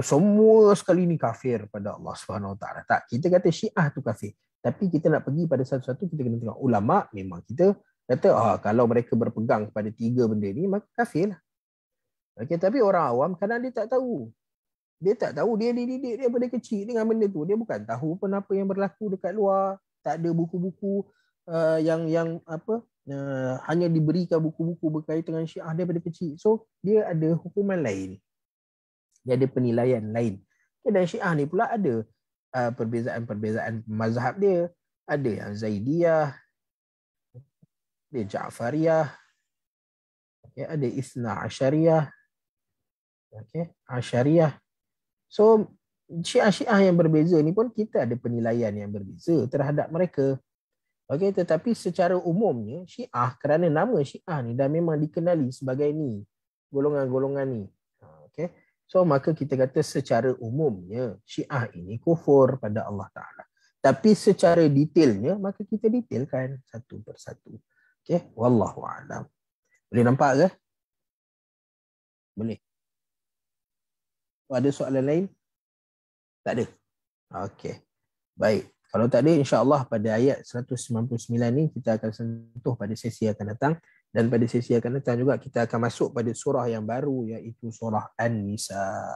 semua sekali ni kafir pada Allah Subhanahu Wa Taala. Tak, kita kata Syiah tu kafir. Tapi kita nak pergi pada satu-satu, kita kena tengok ulama', memang kita kata kalau mereka berpegang kepada 3 benda ni, maka kafir lah. Okay, tapi orang awam kadang dia tak tahu. Dia tak tahu, dia dididik daripada kecil dengan benda tu. Dia bukan tahu pun apa yang berlaku dekat luar. Tak ada buku-buku hanya diberikan buku-buku berkaitan dengan Syiah daripada kecil. So, dia ada hukuman lain. Dia ada penilaian lain. Dan Syiah ni pula ada perbezaan-perbezaan mazhab dia. Ada yang Zaidiyah, ada Ja'fariyah, okay, ada Ithna Asyariyah, okay, Asyariyah. So Syiah yang berbeza ni pun kita ada penilaian yang berbeza terhadap mereka. Okay, tetapi secara umumnya Syiah, kerana nama Syiah ni dah memang dikenali sebagai ni, golongan-golongan ni. Okay. So maka kita kata secara umumnya Syiah ini kufur pada Allah Ta'ala. Tapi secara detailnya maka kita detailkan satu persatu. Okay, wallahu a'lam. Boleh nampak ke? Boleh. Ada soalan lain? Tak ada? Okey. Baik. Kalau tak ada, insya-Allah pada ayat 199 ni kita akan sentuh pada sesi akan datang. Dan pada sesi akan datang juga kita akan masuk pada surah yang baru, iaitu surah An-Nisa.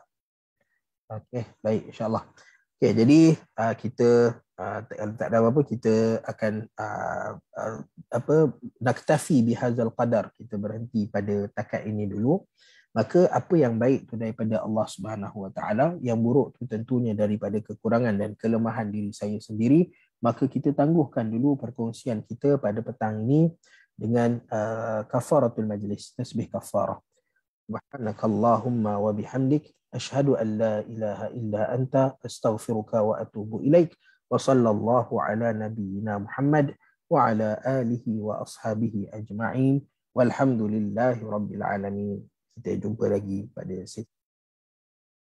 Okey, baik, insya-Allah. Okey, jadi kita tak ada apa-apa, kita akan naktafi bihadzal qadar. Kita berhenti pada takat ini dulu. Maka apa yang baik tu daripada Allah Subhanahu Wa Taala, yang buruk tu tentunya daripada kekurangan dan kelemahan diri saya sendiri. Maka kita tangguhkan dulu perkongsian kita pada petang ini dengan kafaratul majlis, tasbih kafarah. Subhanakallahumma wa bihamdik, asyhadu an la ilaha illa anta, astaghfiruka wa atubu ilaik. Wa sallallahu ala nabiyyina Muhammad wa ala alihi wa ashabihi ajma'in. Walhamdulillahi rabbil alamin. Kita jumpa lagi pada sesi